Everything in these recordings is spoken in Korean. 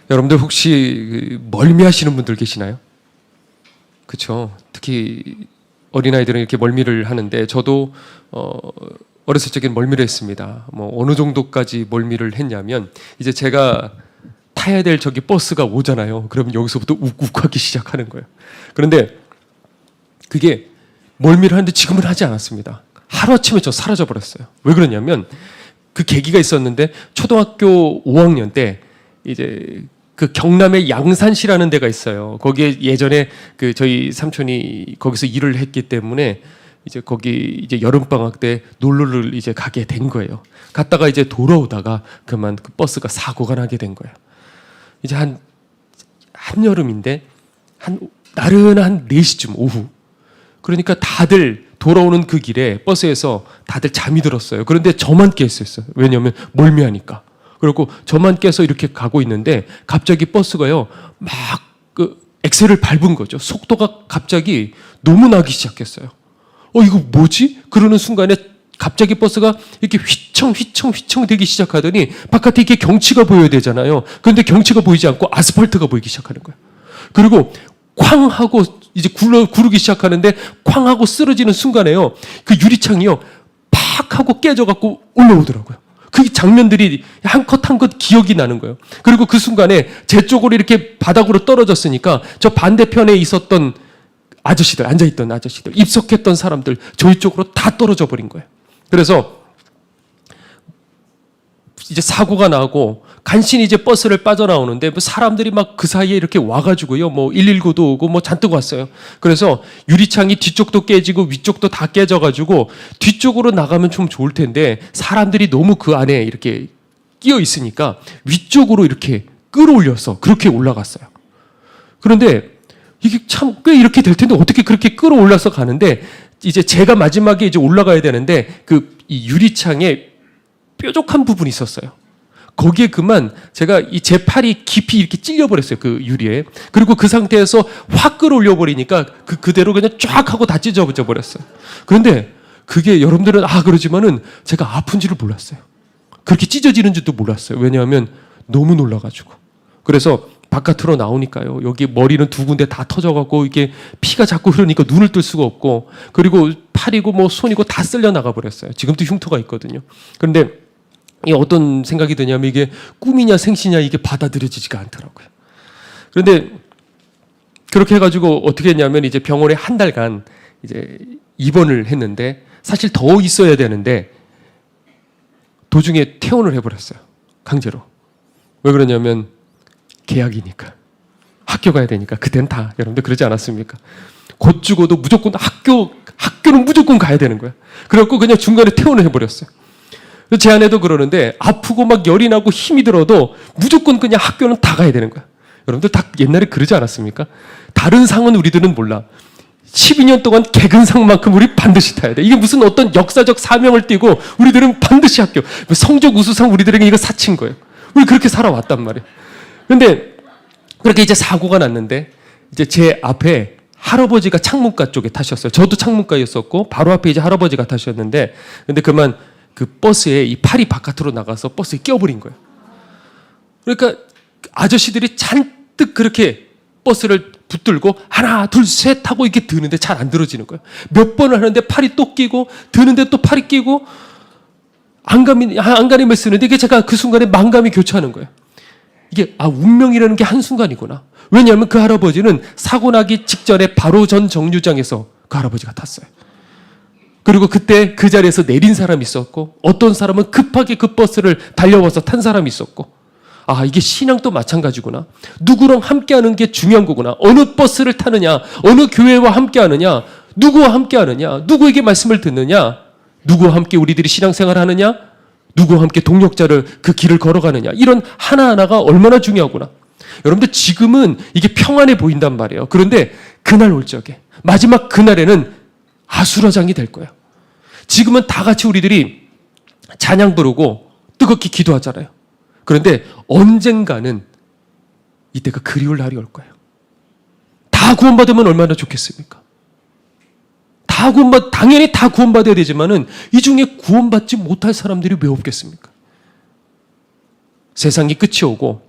여러분들 혹시 멀미하시는 분들 계시나요? 그렇죠. 특히 어린아이들은 이렇게 멀미를 하는데 저도 어렸을 적엔 멀미를 했습니다. 뭐 어느 정도까지 멀미를 했냐면 이제 제가 타야 될 저기 버스가 오잖아요. 그러면 여기서부터 욱욱하기 시작하는 거예요. 그런데 그게 멀미를 하는데 지금은 하지 않았습니다. 하루아침에 저 사라져 버렸어요. 왜 그러냐면 그 계기가 있었는데 초등학교 5학년 때 이제 그 경남의 양산시라는 데가 있어요. 거기에 예전에 그 저희 삼촌이 거기서 일을 했기 때문에 이제 거기 이제 여름 방학 때 놀러를 이제 가게 된 거예요. 갔다가 이제 돌아오다가 그만 그 버스가 사고가 나게 된 거예요. 이제 한여름인데 나른한 4시쯤 오후. 그러니까 다들 돌아오는 그 길에 버스에서 다들 잠이 들었어요. 그런데 저만 깨 있었어요. 왜냐하면 멀미하니까. 그리고 저만 깨서 이렇게 가고 있는데 갑자기 버스가요 막 그 엑셀을 밟은 거죠. 속도가 갑자기 너무 나기 시작했어요. 이거 뭐지? 그러는 순간에 갑자기 버스가 이렇게 휘청 되기 시작하더니 바깥에 이렇게 경치가 보여야 되잖아요. 그런데 경치가 보이지 않고 아스팔트가 보이기 시작하는 거예요. 그리고 쾅 하고 이제 구르기 시작하는데 쾅 하고 쓰러지는 순간에요. 그 유리창이요 팍 하고 깨져갖고 올라오더라고요. 그 장면들이 한 컷 한 컷 기억이 나는 거예요. 그리고 그 순간에 제 쪽으로 이렇게 바닥으로 떨어졌으니까 저 반대편에 있었던 아저씨들, 앉아있던 아저씨들, 입석했던 사람들 저희 쪽으로 다 떨어져 버린 거예요. 그래서 이제 사고가 나고 간신히 이제 버스를 빠져나오는데 뭐 사람들이 막 그 사이에 이렇게 와가지고요, 뭐 119도 오고 뭐 잔뜩 왔어요. 그래서 유리창이 뒤쪽도 깨지고 위쪽도 다 깨져가지고 뒤쪽으로 나가면 좀 좋을 텐데 사람들이 너무 그 안에 이렇게 끼어 있으니까 위쪽으로 이렇게 끌어올려서 그렇게 올라갔어요. 그런데 이게 참 꽤 이렇게 될 텐데 어떻게 그렇게 끌어올라서 가는데 이제 제가 마지막에 이제 올라가야 되는데 이 유리창에 뾰족한 부분이 있었어요. 거기에 그만 제가 제 팔이 깊이 이렇게 찔려버렸어요. 그 유리에. 그리고 그 상태에서 확 끌어올려 버리니까 그대로 그냥 쫙 하고 다 찢어져 버렸어요. 그런데 그게 여러분들은 그러지만은 제가 아픈지를 몰랐어요. 그렇게 찢어지는 줄도 몰랐어요. 왜냐하면 너무 놀라가지고. 그래서 바깥으로 나오니까요. 여기 머리는 2군데 다 터져갖고 이게 피가 자꾸 흐르니까 눈을 뜰 수가 없고 그리고 팔이고 뭐 손이고 다 쓸려 나가 버렸어요. 지금도 흉터가 있거든요. 그런데 이 어떤 생각이 드냐면 이게 꿈이냐 생시냐 이게 받아들여지지가 않더라고요. 그런데 그렇게 해가지고 어떻게 했냐면 이제 병원에 한 달간 이제 입원을 했는데 사실 더 있어야 되는데 도중에 퇴원을 해버렸어요. 강제로. 왜 그러냐면 계약이니까. 학교 가야 되니까. 그땐 다 여러분들 그러지 않았습니까? 곧 죽어도 무조건 학교는 무조건 가야 되는 거야. 그래갖고 그냥 중간에 퇴원을 해버렸어요. 제 아내도 그러는데 아프고 막 열이 나고 힘이 들어도 무조건 그냥 학교는 다 가야 되는 거야. 여러분들 다 옛날에 그러지 않았습니까? 다른 상은 우리들은 몰라. 12년 동안 개근상만큼 우리 반드시 타야 돼. 이게 무슨 어떤 역사적 사명을 띠고 우리들은 반드시 학교. 성적 우수상 우리들에게 이거 사친 거예요. 우리 그렇게 살아왔단 말이에요. 근데 그렇게 이제 사고가 났는데 이제 제 앞에 할아버지가 창문가 쪽에 타셨어요. 저도 창문가였었고 바로 앞에 이제 할아버지가 타셨는데 근데 그만 그 버스에 이 팔이 바깥으로 나가서 버스에 끼어버린 거예요. 그러니까 아저씨들이 잔뜩 그렇게 버스를 붙들고 하나 둘 셋 하고 이렇게 드는데 잘 안 들어지는 거예요. 몇 번을 하는데 팔이 또 끼고 드는데 또 팔이 끼고 안간힘을 쓰는데 이게 제가 그 순간에 만감이 교차하는 거예요. 이게 운명이라는 게 한순간이구나. 왜냐하면 그 할아버지는 사고 나기 직전에 바로 전 정류장에서 그 할아버지가 탔어요. 그리고 그때 그 자리에서 내린 사람이 있었고 어떤 사람은 급하게 그 버스를 달려와서 탄 사람이 있었고 이게 신앙도 마찬가지구나. 누구랑 함께하는 게 중요한 거구나. 어느 버스를 타느냐, 어느 교회와 함께하느냐, 누구와 함께하느냐, 누구에게 말씀을 듣느냐, 누구와 함께 우리들이 신앙생활을 하느냐, 누구와 함께 동력자를 그 길을 걸어가느냐. 이런 하나하나가 얼마나 중요하구나. 여러분들 지금은 이게 평안해 보인단 말이에요. 그런데 그날 올 적에 마지막 그날에는 아수라장이 될 거예요. 지금은 다 같이 우리들이 찬양 부르고 뜨겁게 기도하잖아요. 그런데 언젠가는 이때가 그리울 날이 올 거예요. 다 구원받으면 얼마나 좋겠습니까? 당연히 다 구원받아야 되지만은 이 중에 구원받지 못할 사람들이 왜 없겠습니까? 세상이 끝이 오고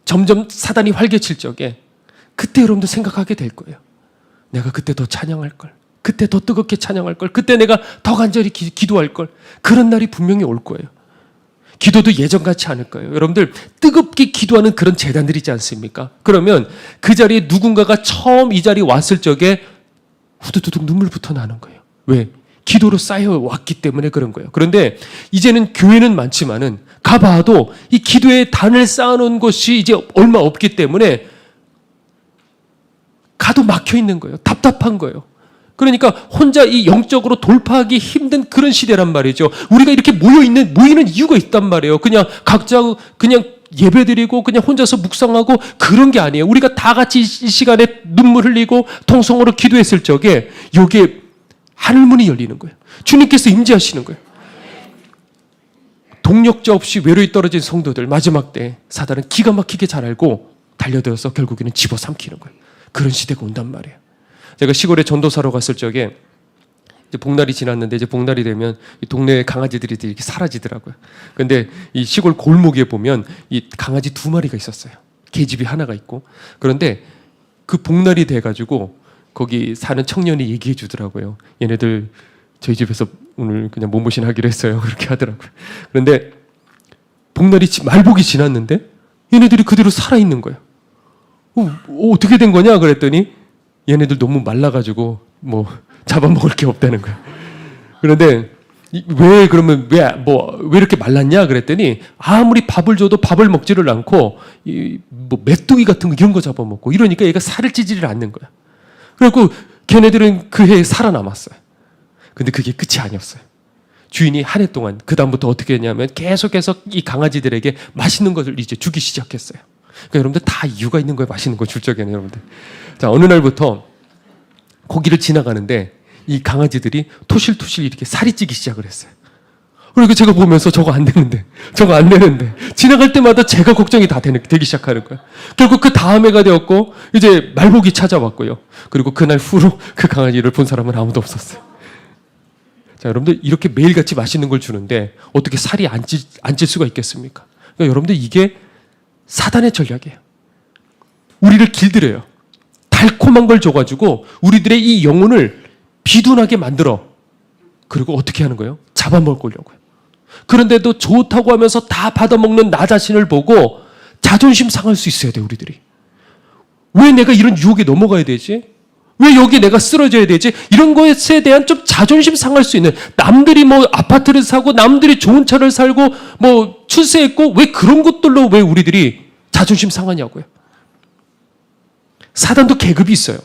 점점 사단이 활개칠 적에 그때 여러분들 생각하게 될 거예요. 내가 그때 더 찬양할 걸. 그때 더 뜨겁게 찬양할 걸. 그때 내가 더 간절히 기도할 걸. 그런 날이 분명히 올 거예요. 기도도 예전 같지 않을 거예요. 여러분들 뜨겁게 기도하는 그런 재단들이지 않습니까? 그러면 그 자리에 누군가가 처음 이 자리에 왔을 적에 후두두둑 눈물부터 나는 거예요. 왜? 기도로 쌓여왔기 때문에 그런 거예요. 그런데 이제는 교회는 많지만은 가봐도 이 기도의 단을 쌓아놓은 것이 이제 얼마 없기 때문에 가도 막혀 있는 거예요. 답답한 거예요. 그러니까 혼자 이 영적으로 돌파하기 힘든 그런 시대란 말이죠. 우리가 이렇게 모이는 이유가 있단 말이에요. 그냥 각자 그냥 예배드리고 그냥 혼자서 묵상하고 그런 게 아니에요. 우리가 다 같이 이 시간에 눈물 흘리고 통성으로 기도했을 적에 여기에 하늘문이 열리는 거예요. 주님께서 임재하시는 거예요. 동력자 없이 외로이 떨어진 성도들 마지막 때 사단은 기가 막히게 잘 알고 달려들어서 결국에는 집어삼키는 거예요. 그런 시대가 온단 말이에요. 제가 시골에 전도사로 갔을 적에 이제 복날이 지났는데 이제 복날이 되면 이 동네 강아지들이 이렇게 사라지더라고요. 근데 이 시골 골목에 보면 이 강아지 2마리가 있었어요. 계집이 하나가 있고. 그런데 그 복날이 돼가지고 거기 사는 청년이 얘기해 주더라고요. 얘네들 저희 집에서 오늘 그냥 몸보신 하기로 했어요. 그렇게 하더라고요. 그런데 복날이 말복이 지났는데 얘네들이 그대로 살아있는 거예요. 어떻게 된 거냐 그랬더니 얘네들 너무 말라가지고 뭐 잡아먹을 게 없다는 거예요. 그런데 왜 이렇게 말랐냐 그랬더니 아무리 밥을 줘도 밥을 먹지를 않고 뭐 메뚜기 같은 거 이런 거 잡아먹고 이러니까 얘가 살을 찌지를 않는 거야. 그래갖고 걔네들은 그 해에 살아남았어요. 근데 그게 끝이 아니었어요. 주인이 한 해 동안 그 다음부터 어떻게 했냐면 계속해서 이 강아지들에게 맛있는 것을 이제 주기 시작했어요. 그러니까 여러분들 다 이유가 있는 거예요. 맛있는 거 줄 적에는 여러분들. 자, 어느 날부터 거기를 지나가는데 이 강아지들이 토실토실 이렇게 살이 찌기 시작을 했어요. 그리고 제가 보면서 저거 안 되는데 지나갈 때마다 제가 걱정이 다 되기 시작하는 거예요. 결국 그 다음 해가 되었고 이제 말복이 찾아왔고요. 그리고 그날 후로 그 강아지를 본 사람은 아무도 없었어요. 자, 여러분들 이렇게 매일같이 맛있는 걸 주는데 어떻게 살이 안 찔 수가 있겠습니까? 그러니까 여러분들 이게 사단의 전략이에요. 우리를 길들여요. 달콤한 걸 줘가지고 우리들의 이 영혼을 비둔하게 만들어. 그리고 어떻게 하는 거예요? 잡아먹으려고요. 그런데도 좋다고 하면서 다 받아먹는 나 자신을 보고 자존심 상할 수 있어야 돼, 우리들이. 왜 내가 이런 유혹에 넘어가야 되지? 왜 여기 내가 쓰러져야 되지? 이런 것에 대한 좀 자존심 상할 수 있는, 남들이 뭐 아파트를 사고 남들이 좋은 차를 살고 뭐 출세했고 왜 그런 것들로 왜 우리들이 자존심 상하냐고요. 사단도 계급이 있어요.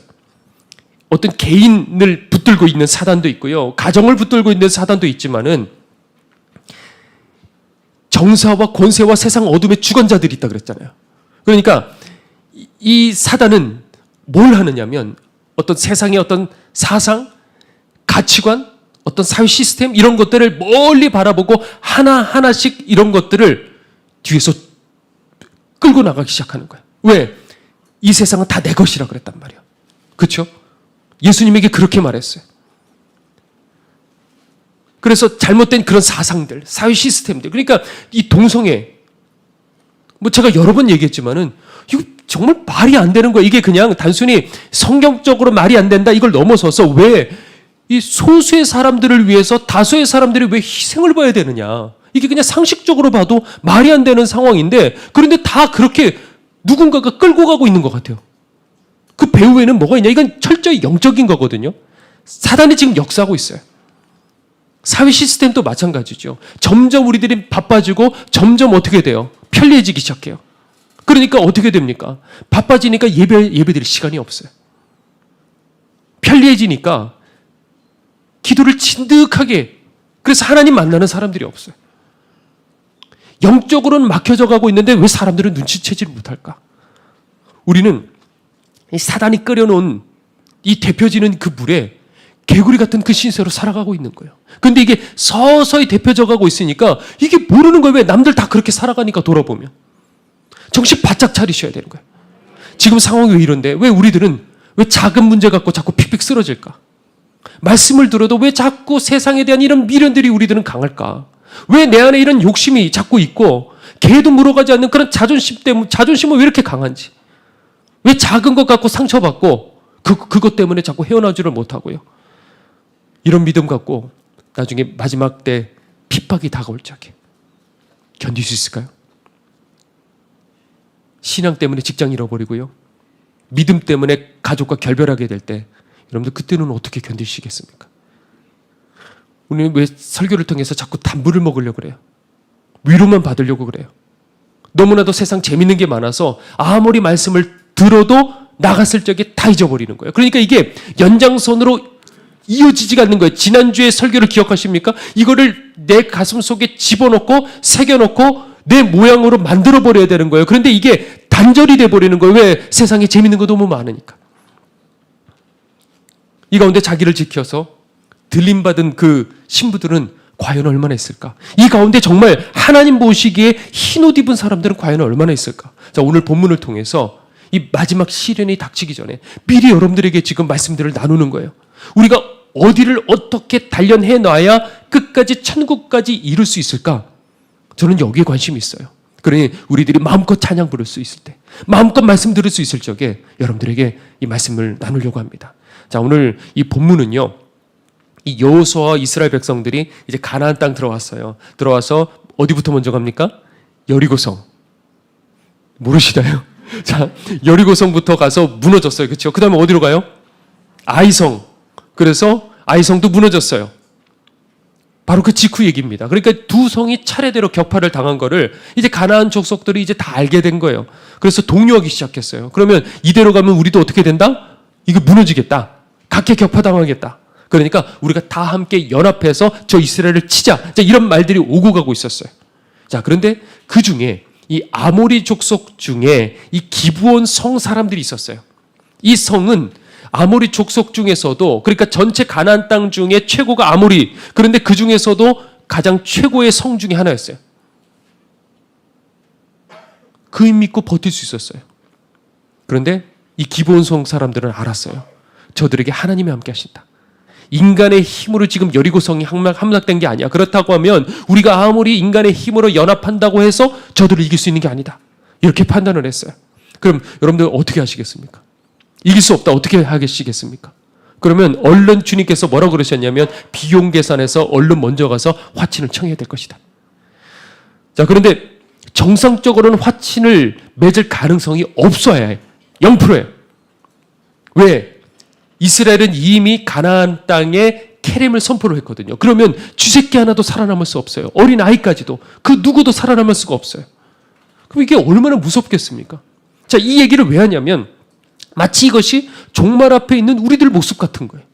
어떤 개인을 붙들고 있는 사단도 있고요. 가정을 붙들고 있는 사단도 있지만은 정사와 권세와 세상 어둠의 주관자들이 있다 그랬잖아요. 그러니까 이 사단은 뭘 하느냐면 어떤 세상의 어떤 사상, 가치관, 어떤 사회 시스템 이런 것들을 멀리 바라보고 하나하나씩 이런 것들을 뒤에서 끌고 나가기 시작하는 거예요. 왜? 이 세상은 다 내 것이라 그랬단 말이에요. 그렇죠? 예수님에게 그렇게 말했어요. 그래서 잘못된 그런 사상들, 사회 시스템들, 그러니까 이 동성애, 뭐 제가 여러 번 얘기했지만은 이거 정말 말이 안 되는 거예요. 이게 그냥 단순히 성경적으로 말이 안 된다 이걸 넘어서서 왜 이 소수의 사람들을 위해서 다수의 사람들이 왜 희생을 봐야 되느냐. 이게 그냥 상식적으로 봐도 말이 안 되는 상황인데 그런데 다 그렇게 누군가가 끌고 가고 있는 것 같아요. 그 배후에는 뭐가 있냐? 이건 철저히 영적인 거거든요. 사단이 지금 역사하고 있어요. 사회 시스템도 마찬가지죠. 점점 우리들이 바빠지고 점점 어떻게 돼요? 편리해지기 시작해요. 그러니까 어떻게 됩니까? 바빠지니까 예배드릴 시간이 없어요. 편리해지니까 기도를 진득하게, 그래서 하나님 만나는 사람들이 없어요. 영적으로는 막혀져 가고 있는데 왜 사람들은 눈치채지를 못할까? 우리는 이 사단이 끓여놓은 이 데펴지는 그 물에 개구리 같은 그 신세로 살아가고 있는 거예요. 근데 이게 서서히 데펴져 가고 있으니까 이게 모르는 거예요. 왜? 남들 다 그렇게 살아가니까 돌아보면. 정신 바짝 차리셔야 되는 거예요. 지금 상황이 왜 이런데 왜 우리들은 왜 작은 문제 갖고 자꾸 픽픽 쓰러질까? 말씀을 들어도 왜 자꾸 세상에 대한 이런 미련들이 우리들은 강할까? 왜 내 안에 이런 욕심이 자꾸 있고 개도 물어가지 않는 그런 자존심 때문에, 자존심은 왜 이렇게 강한지, 왜 작은 것 갖고 상처받고 그것 때문에 자꾸 헤어나지를 못하고요. 이런 믿음 갖고 나중에 마지막 때 핍박이 다가올 적에 견딜 수 있을까요? 신앙 때문에 직장 잃어버리고요, 믿음 때문에 가족과 결별하게 될 때 여러분들 그때는 어떻게 견디시겠습니까? 우리는 왜 설교를 통해서 자꾸 단물을 먹으려고 그래요? 위로만 받으려고 그래요. 너무나도 세상 재밌는 게 많아서 아무리 말씀을 들어도 나갔을 적에 다 잊어버리는 거예요. 그러니까 이게 연장선으로 이어지지가 않는 거예요. 지난주에 설교를 기억하십니까? 이거를 내 가슴 속에 집어넣고 새겨넣고 내 모양으로 만들어버려야 되는 거예요. 그런데 이게 단절이 돼버리는 거예요. 왜? 세상에 재밌는 거 너무 많으니까. 이 가운데 자기를 지켜서 들림받은 그 신부들은 과연 얼마나 있을까? 이 가운데 정말 하나님 보시기에 흰옷 입은 사람들은 과연 얼마나 있을까? 자, 오늘 본문을 통해서 이 마지막 시련이 닥치기 전에 미리 여러분들에게 지금 말씀들을 나누는 거예요. 우리가 어디를 어떻게 단련해 놔야 끝까지 천국까지 이룰 수 있을까? 저는 여기에 관심이 있어요. 그러니 우리들이 마음껏 찬양 부를 수 있을 때, 마음껏 말씀 들을 수 있을 적에 여러분들에게 이 말씀을 나누려고 합니다. 자, 오늘 이 본문은요, 이 여호수아와 이스라엘 백성들이 이제 가나안 땅 들어왔어요. 들어와서 어디부터 먼저 갑니까? 여리고성. 모르시나요? 자, 여리고성부터 가서 무너졌어요. 그렇죠? 그 다음에 어디로 가요? 아이성. 그래서 아이성도 무너졌어요. 바로 그 직후 얘기입니다. 그러니까 두 성이 차례대로 격파를 당한 거를 이제 가나안 족속들이 이제 다 알게 된 거예요. 그래서 동요하기 시작했어요. 그러면 이대로 가면 우리도 어떻게 된다? 이거 무너지겠다. 각계 격파당하겠다. 그러니까 우리가 다 함께 연합해서 저 이스라엘을 치자. 자, 이런 말들이 오고 가고 있었어요. 자, 그런데 그 중에 이 아모리 족속 중에 이 기브온 성 사람들이 있었어요. 이 성은 아모리 족속 중에서도, 그러니까 전체 가나안 땅 중에 최고가 아모리, 그런데 그 중에서도 가장 최고의 성 중에 하나였어요. 그 힘 믿고 버틸 수 있었어요. 그런데 이 기브온 성 사람들은 알았어요. 저들에게 하나님이 함께 하신다. 인간의 힘으로 지금 여리고성이 함락된 게 아니야. 그렇다고 하면 우리가 아무리 인간의 힘으로 연합한다고 해서 저들을 이길 수 있는 게 아니다. 이렇게 판단을 했어요. 그럼 여러분들 어떻게 하시겠습니까? 이길 수 없다. 어떻게 하시겠습니까? 그러면 얼른 주님께서 뭐라고 그러셨냐면 비용 계산해서 얼른 먼저 가서 화친을 청해야 될 것이다. 자, 그런데 정상적으로는 화친을 맺을 가능성이 없어야 해. 0%예요. 왜? 이스라엘은 이미 가나안 땅에 케렘을 선포를 했거든요. 그러면 쥐새끼 하나도 살아남을 수 없어요. 어린 아이까지도. 그 누구도 살아남을 수가 없어요. 그럼 이게 얼마나 무섭겠습니까? 자, 이 얘기를 왜 하냐면 마치 이것이 종말 앞에 있는 우리들 모습 같은 거예요.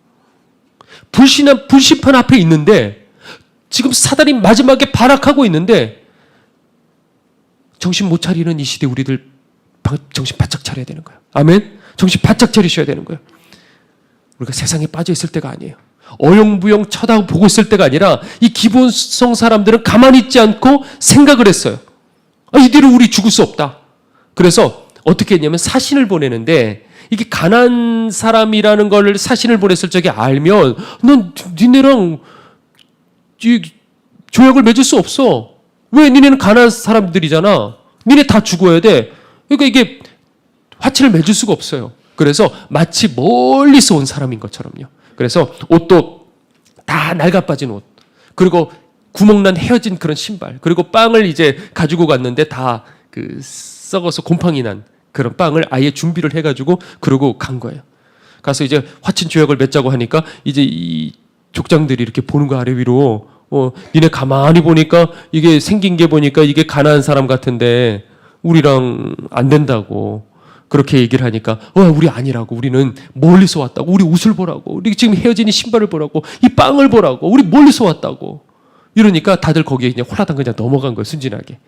불심판 앞에 있는데 지금 사단이 마지막에 발악하고 있는데 정신 못 차리는 이 시대 우리들 정신 바짝 차려야 되는 거예요. 아멘? 정신 바짝 차리셔야 되는 거예요. 우리가 세상에 빠져 있을 때가 아니에요. 어영부영 쳐다보고 있을 때가 아니라 이 기본성 사람들은 가만히 있지 않고 생각을 했어요. 이대로 우리 죽을 수 없다. 그래서 어떻게 했냐면 사신을 보내는데 이게 가난한 사람이라는 걸 사신을 보냈을 적에 알면 넌 니네랑 조약을 맺을 수 없어. 왜? 니네는 가난한 사람들이잖아. 니네 다 죽어야 돼. 그러니까 이게 화친을 맺을 수가 없어요. 그래서 마치 멀리서 온 사람인 것처럼요. 그래서 옷도 다 낡아빠진 옷, 그리고 구멍난 헤어진 그런 신발, 그리고 빵을 이제 가지고 갔는데 다 그 썩어서 곰팡이 난 그런 빵을 아예 준비를 해가지고 그러고 간 거예요. 가서 이제 화친 조약을 맺자고 하니까 이제 이 족장들이 이렇게 보는 거 아래 위로 니네 가만히 보니까 이게 생긴 게 보니까 이게 가난한 사람 같은데 우리랑 안 된다고 그렇게 얘기를 하니까 우리 아니라고. 우리는 멀리서 왔다고. 우리 옷을 보라고. 우리 지금 헤어진 이 신발을 보라고. 이 빵을 보라고. 우리 멀리서 왔다고. 이러니까 다들 거기에 그냥 홀라당 그냥 넘어간 거예요. 순진하게.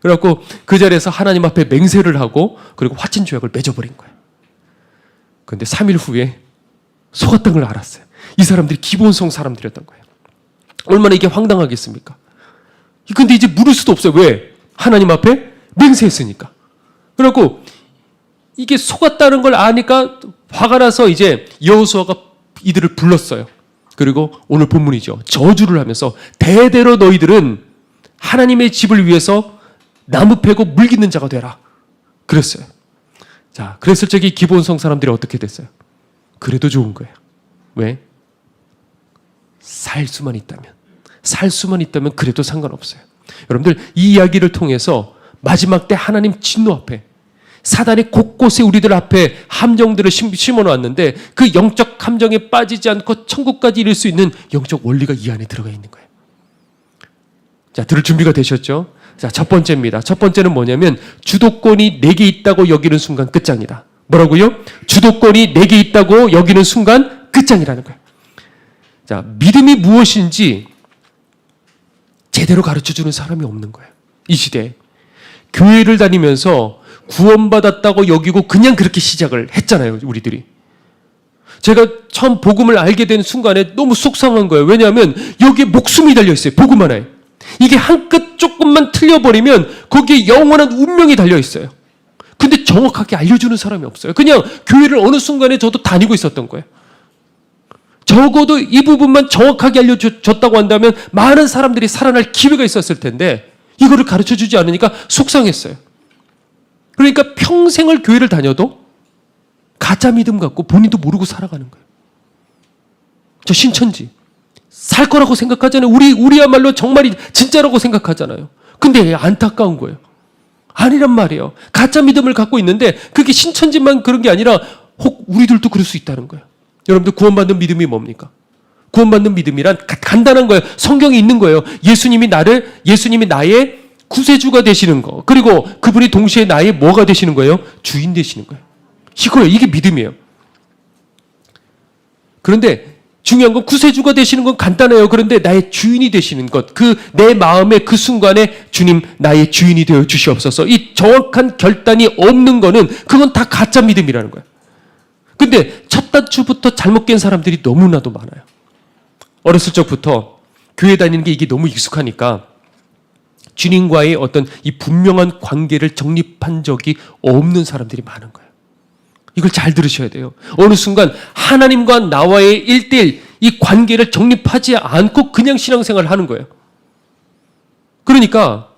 그래갖고 그 자리에서 하나님 앞에 맹세를 하고 그리고 화친 조약을 맺어버린 거예요. 그런데 3일 후에 속았던 걸 알았어요. 이 사람들이 기본성 사람들이었던 거예요. 얼마나 이게 황당하겠습니까? 근데 이제 물을 수도 없어요. 왜? 하나님 앞에 맹세했으니까. 그래갖고 이게 속았다는 걸 아니까 화가 나서 이제 여호수아가 이들을 불렀어요. 그리고 오늘 본문이죠. 저주를 하면서 대대로 너희들은 하나님의 집을 위해서 나무 패고 물 깃는 자가 되라. 그랬어요. 자, 그랬을 적에 기본성 사람들이 어떻게 됐어요? 그래도 좋은 거예요. 왜? 살 수만 있다면 그래도 상관없어요. 여러분들, 이 이야기를 통해서 마지막 때 하나님 진노 앞에 사단이 곳곳에 우리들 앞에 함정들을 심어놓았는데 그 영적 함정에 빠지지 않고 천국까지 이룰 수 있는 영적 원리가 이 안에 들어가 있는 거예요. 자, 들을 준비가 되셨죠? 자, 첫 번째입니다. 첫 번째는 뭐냐면 주도권이 내게 있다고 여기는 순간 끝장이다. 뭐라고요? 주도권이 내게 있다고 여기는 순간 끝장이라는 거예요. 자, 믿음이 무엇인지 제대로 가르쳐주는 사람이 없는 거예요. 이 시대에. 교회를 다니면서 구원받았다고 여기고 그냥 그렇게 시작을 했잖아요, 우리들이. 제가 처음 복음을 알게 된 순간에 너무 속상한 거예요. 왜냐하면 여기에 목숨이 달려있어요. 복음 하나에. 이게 한 끗 조금만 틀려버리면 거기에 영원한 운명이 달려있어요. 근데 정확하게 알려주는 사람이 없어요. 그냥 교회를 어느 순간에 저도 다니고 있었던 거예요. 적어도 이 부분만 정확하게 알려줬다고 한다면 많은 사람들이 살아날 기회가 있었을 텐데 이거를 가르쳐주지 않으니까 속상했어요. 그러니까 평생을 교회를 다녀도 가짜 믿음 갖고 본인도 모르고 살아가는 거예요. 저 신천지 살 거라고 생각하잖아요. 우리야말로 정말이 진짜라고 생각하잖아요. 근데 안타까운 거예요. 아니란 말이에요. 가짜 믿음을 갖고 있는데 그게 신천지만 그런 게 아니라 혹 우리들도 그럴 수 있다는 거예요. 여러분들 구원받는 믿음이 뭡니까? 구원받는 믿음이란 간단한 거예요. 성경에 있는 거예요. 예수님이 나의 구세주가 되시는 거. 그리고 그분이 동시에 나의 뭐가 되시는 거예요? 주인 되시는 거예요. 이거예요. 이게 믿음이에요. 그런데 중요한 건 구세주가 되시는 건 간단해요. 그런데 나의 주인이 되시는 것, 내 마음의 그 순간에 주님 나의 주인이 되어 주시옵소서. 이 정확한 결단이 없는 거는 그건 다 가짜 믿음이라는 거예요. 근데 첫 단추부터 잘못 깬 사람들이 너무나도 많아요. 어렸을 적부터 교회 다니는 게 이게 너무 익숙하니까 주님과의 어떤 이 분명한 관계를 정립한 적이 없는 사람들이 많은 거예요. 이걸 잘 들으셔야 돼요. 어느 순간 하나님과 나와의 1:1 이 관계를 정립하지 않고 그냥 신앙생활을 하는 거예요. 그러니까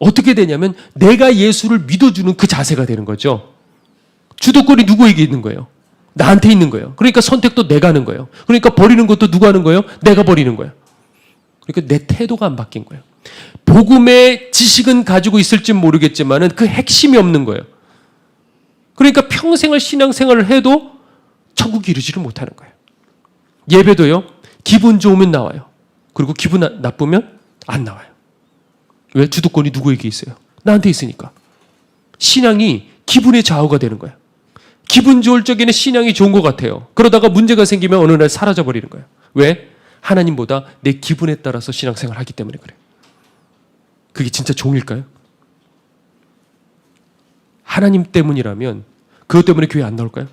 어떻게 되냐면 내가 예수를 믿어주는 그 자세가 되는 거죠. 주도권이 누구에게 있는 거예요? 나한테 있는 거예요. 그러니까 선택도 내가 하는 거예요. 그러니까 버리는 것도 누가 하는 거예요? 내가 버리는 거예요. 그러니까 내 태도가 안 바뀐 거예요. 복음의 지식은 가지고 있을지 모르겠지만 그 핵심이 없는 거예요. 그러니까 평생을 신앙생활을 해도 천국에 이르지를 못하는 거예요. 예배도요. 기분 좋으면 나와요. 그리고 기분 나쁘면 안 나와요. 왜? 주도권이 누구에게 있어요? 나한테 있으니까. 신앙이 기분의 좌우가 되는 거예요. 기분 좋을 적에는 신앙이 좋은 것 같아요. 그러다가 문제가 생기면 어느 날 사라져버리는 거예요. 왜? 하나님보다 내 기분에 따라서 신앙생활을 하기 때문에 그래요. 그게 진짜 종일까요? 하나님 때문이라면 그것 때문에 교회 안 나올까요?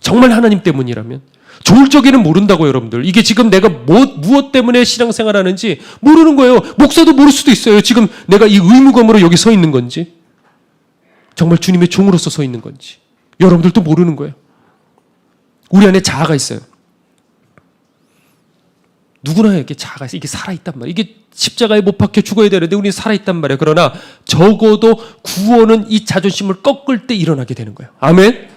정말 하나님 때문이라면 좋을 적에는 모른다고요, 여러분들. 이게 지금 내가 무엇 때문에 신앙생활 하는지 모르는 거예요. 목사도 모를 수도 있어요. 지금 내가 이 의무감으로 여기 서 있는 건지 정말 주님의 종으로서 서 있는 건지 여러분들도 모르는 거예요. 우리 안에 자아가 있어요. 누구나 이렇게 자아가 있어요. 이게 살아있단 말이에요. 이게 십자가에 못 박혀 죽어야 되는데 우리는 살아있단 말이에요. 그러나 적어도 구원은 이 자존심을 꺾을 때 일어나게 되는 거예요. 아멘?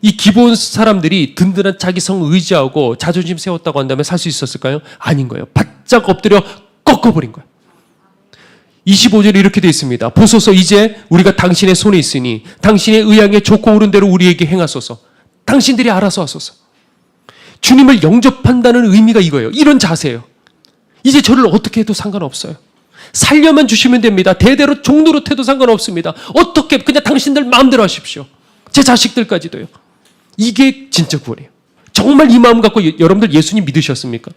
이 기본 사람들이 든든한 자기성 의지하고 자존심 세웠다고 한다면 살 수 있었을까요? 아닌 거예요. 바짝 엎드려 꺾어버린 거예요. 25절에 이렇게 되어 있습니다. 보소서 이제 우리가 당신의 손에 있으니 당신의 의향에 좋고 옳은 대로 우리에게 행하소서. 당신들이 알아서 하소서. 주님을 영접한다는 의미가 이거예요. 이런 자세예요. 이제 저를 어떻게 해도 상관없어요. 살려만 주시면 됩니다. 대대로 종노릇해도 상관없습니다. 어떻게 그냥 당신들 마음대로 하십시오. 제 자식들까지도요. 이게 진짜 구원이에요. 정말 이 마음 갖고 여러분들 예수님 믿으셨습니까?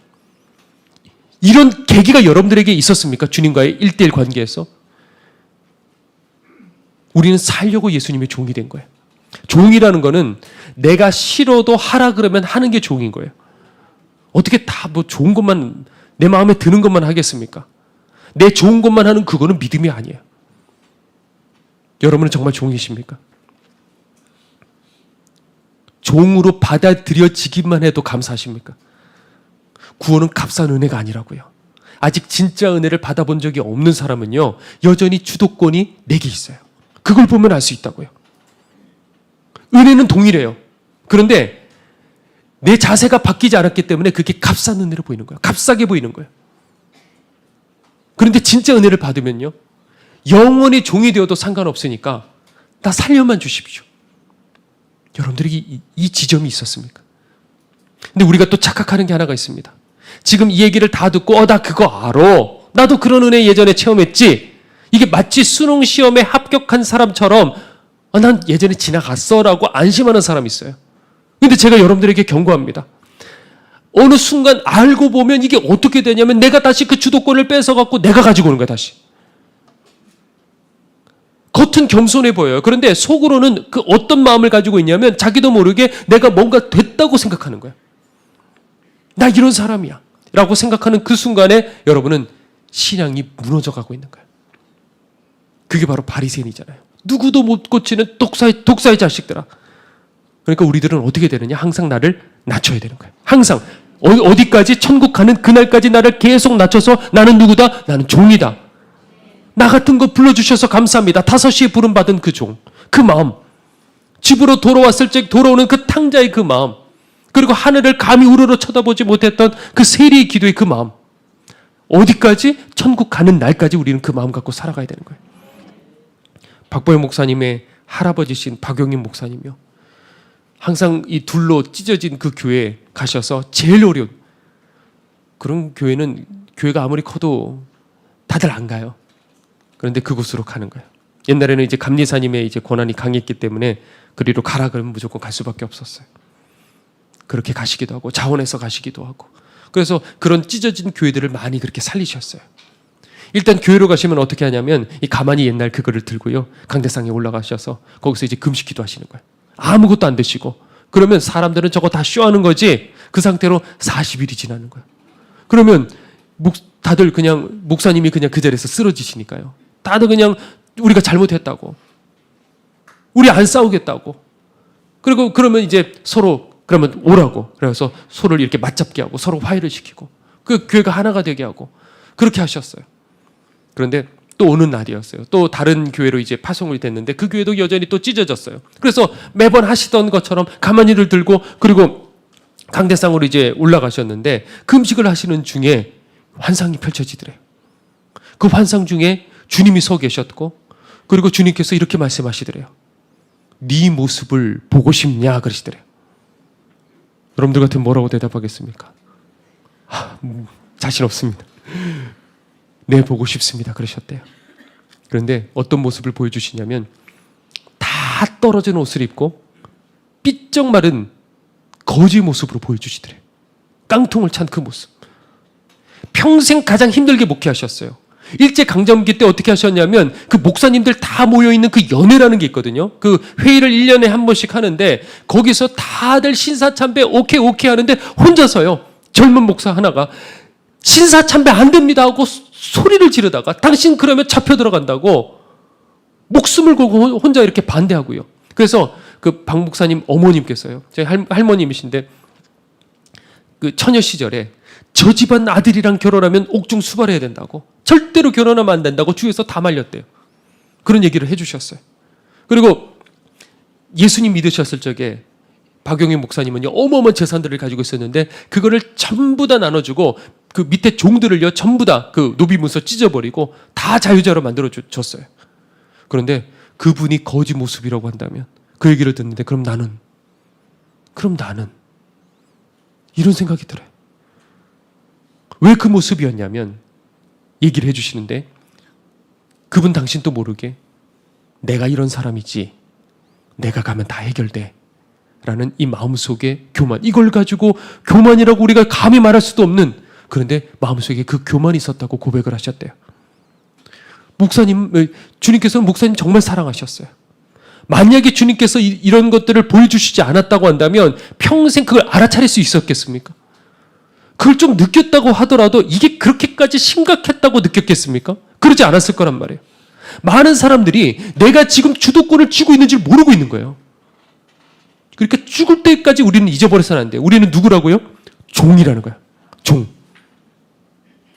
이런 계기가 여러분들에게 있었습니까? 주님과의 1:1 관계에서. 우리는 살려고 예수님의 종이 된 거예요. 종이라는 거는 내가 싫어도 하라 그러면 하는 게 종인 거예요. 어떻게 다 뭐 좋은 것만 내 마음에 드는 것만 하겠습니까? 내 좋은 것만 하는 그거는 믿음이 아니에요. 여러분은 정말 종이십니까? 종으로 받아들여지기만 해도 감사하십니까? 구원은 값싼 은혜가 아니라고요. 아직 진짜 은혜를 받아본 적이 없는 사람은요, 여전히 주도권이 내게 있어요. 그걸 보면 알 수 있다고요. 은혜는 동일해요. 그런데 내 자세가 바뀌지 않았기 때문에 그게 값싼 은혜로 보이는 거예요. 값싸게 보이는 거예요. 그런데 진짜 은혜를 받으면요, 영원히 종이 되어도 상관없으니까 나 살려만 주십시오. 여러분들이 이 지점이 있었습니까? 근데 우리가 또 착각하는 게 하나가 있습니다. 지금 이 얘기를 다 듣고 나 그거 알아. 나도 그런 은혜 예전에 체험했지. 이게 마치 수능 시험에 합격한 사람처럼 난 예전에 지나갔어 라고 안심하는 사람이 있어요. 근데 제가 여러분들에게 경고합니다. 어느 순간 알고 보면 이게 어떻게 되냐면 내가 다시 그 주도권을 뺏어갖고 내가 가지고 오는 거야, 다시. 겉은 겸손해 보여요. 그런데 속으로는 그 어떤 마음을 가지고 있냐면 자기도 모르게 내가 뭔가 됐다고 생각하는 거야. 나 이런 사람이야 라고 생각하는 그 순간에 여러분은 신앙이 무너져 가고 있는 거예요. 그게 바로 바리새인이잖아요. 누구도 못 고치는 독사의 자식들아. 그러니까 우리들은 어떻게 되느냐? 항상 나를 낮춰야 되는 거예요. 항상 어디까지? 천국 가는 그날까지 나를 계속 낮춰서 나는 누구다? 나는 종이다. 나 같은 거 불러주셔서 감사합니다. 5시에 부름받은 그 종, 그 마음, 집으로 돌아왔을 적 돌아오는 그 탕자의 그 마음, 그리고 하늘을 감히 우러러 쳐다보지 못했던 그 세리의 기도의 그 마음, 어디까지? 천국 가는 날까지 우리는 그 마음 갖고 살아가야 되는 거예요. 박보영 목사님의 할아버지신 박용인 목사님이요, 항상 이 둘로 찢어진 그 교회에 가셔서 제일 어려운, 그런 교회는 교회가 아무리 커도 다들 안 가요. 그런데 그곳으로 가는 거예요. 옛날에는 이제 감리사님의 이제 권한이 강했기 때문에 그리로 가라 그러면 무조건 갈 수밖에 없었어요. 그렇게 가시기도 하고 자원해서 가시기도 하고, 그래서 그런 찢어진 교회들을 많이 그렇게 살리셨어요. 일단 교회로 가시면 어떻게 하냐면 이 가만히 옛날 그거를 들고요, 강대상에 올라가셔서 거기서 이제 금식 기도하시는 거예요. 아무것도 안 드시고. 그러면 사람들은 저거 다 쇼하는 거지, 그 상태로 40일이 지나는 거예요. 그러면 다들 그냥 목사님이 그냥 그 자리에서 쓰러지시니까요. 다들 그냥 우리가 잘못했다고, 우리 안 싸우겠다고, 그리고 그러면 이제 서로 그러면 오라고, 그래서 서로를 이렇게 맞잡게 하고 서로 화해를 시키고 그 교회가 하나가 되게 하고 그렇게 하셨어요. 그런데 또 오는 날이었어요. 또 다른 교회로 이제 파송이 됐는데 그 교회도 여전히 또 찢어졌어요. 그래서 매번 하시던 것처럼 가만히를 들고 그리고 강대상으로 이제 올라가셨는데 금식을 하시는 중에 환상이 펼쳐지더래요. 그 환상 중에 주님이 서 계셨고, 그리고 주님께서 이렇게 말씀하시더래요. 네 모습을 보고 싶냐 그러시더래요. 여러분들 같으면 뭐라고 대답하겠습니까? 자신 없습니다. 네, 보고 싶습니다 그러셨대요. 그런데 어떤 모습을 보여주시냐면 다 떨어진 옷을 입고 삐쩍 마른 거지 모습으로 보여주시더래요. 깡통을 찬 그 모습. 평생 가장 힘들게 목회하셨어요. 일제강점기 때 어떻게 하셨냐면 그 목사님들 다 모여있는 그 연회라는 게 있거든요. 그 회의를 1년에 한 번씩 하는데 거기서 다들 신사참배 오케이 하는데 혼자서요, 젊은 목사 하나가 신사참배 안 됩니다 하고 소리를 지르다가 당신 그러면 잡혀 들어간다고 목숨을 걸고 혼자 이렇게 반대하고요. 그래서 그 박 목사님 어머님께서요, 제 할머님이신데 그 처녀 시절에 저 집안 아들이랑 결혼하면 옥중 수발해야 된다고, 절대로 결혼하면 안 된다고 주위에서 다 말렸대요. 그런 얘기를 해주셨어요. 그리고 예수님 믿으셨을 적에 박용인 목사님은요, 어마어마한 재산들을 가지고 있었는데 그거를 전부 다 나눠주고 그 밑에 종들을요 전부 다 그 노비문서 찢어버리고 다 자유자로 만들어줬어요. 그런데 그분이 거지 모습이라고 한다면, 그 얘기를 듣는데 그럼 나는 이런 생각이 들어요. 왜 그 모습이었냐면 얘기를 해주시는데, 그분 당신도 모르게 내가 이런 사람이지, 내가 가면 다 해결돼 라는 이 마음속의 교만, 이걸 가지고 교만이라고 우리가 감히 말할 수도 없는, 그런데 마음속에 그 교만이 있었다고 고백을 하셨대요. 주님께서는 목사님 정말 사랑하셨어요. 만약에 주님께서 이런 것들을 보여주시지 않았다고 한다면 평생 그걸 알아차릴 수 있었겠습니까? 그걸 좀 느꼈다고 하더라도 이게 그렇게까지 심각했다고 느꼈겠습니까? 그러지 않았을 거란 말이에요. 많은 사람들이 내가 지금 주도권을 쥐고 있는지 모르고 있는 거예요. 그러니까 죽을 때까지 우리는 잊어버려서는 안 돼요. 우리는 누구라고요? 종이라는 거야. 종.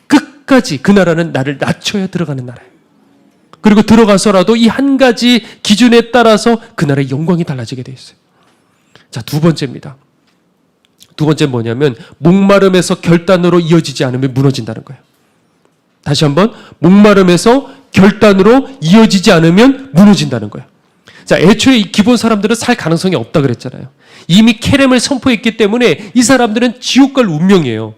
그 끝까지 그 나라는 나를 낮춰야 들어가는 나라예요. 그리고 들어가서라도 이 한 가지 기준에 따라서 그 나라의 영광이 달라지게 돼 있어요. 자, 두 번째입니다. 두 번째는 뭐냐면 목마름에서 결단으로 이어지지 않으면 무너진다는 거예요. 다시 한번, 목마름에서 결단으로 이어지지 않으면 무너진다는 거예요. 자, 애초에 이 기본 사람들은 살 가능성이 없다 그랬잖아요. 이미 케렘을 선포했기 때문에 이 사람들은 지옥 갈 운명이에요.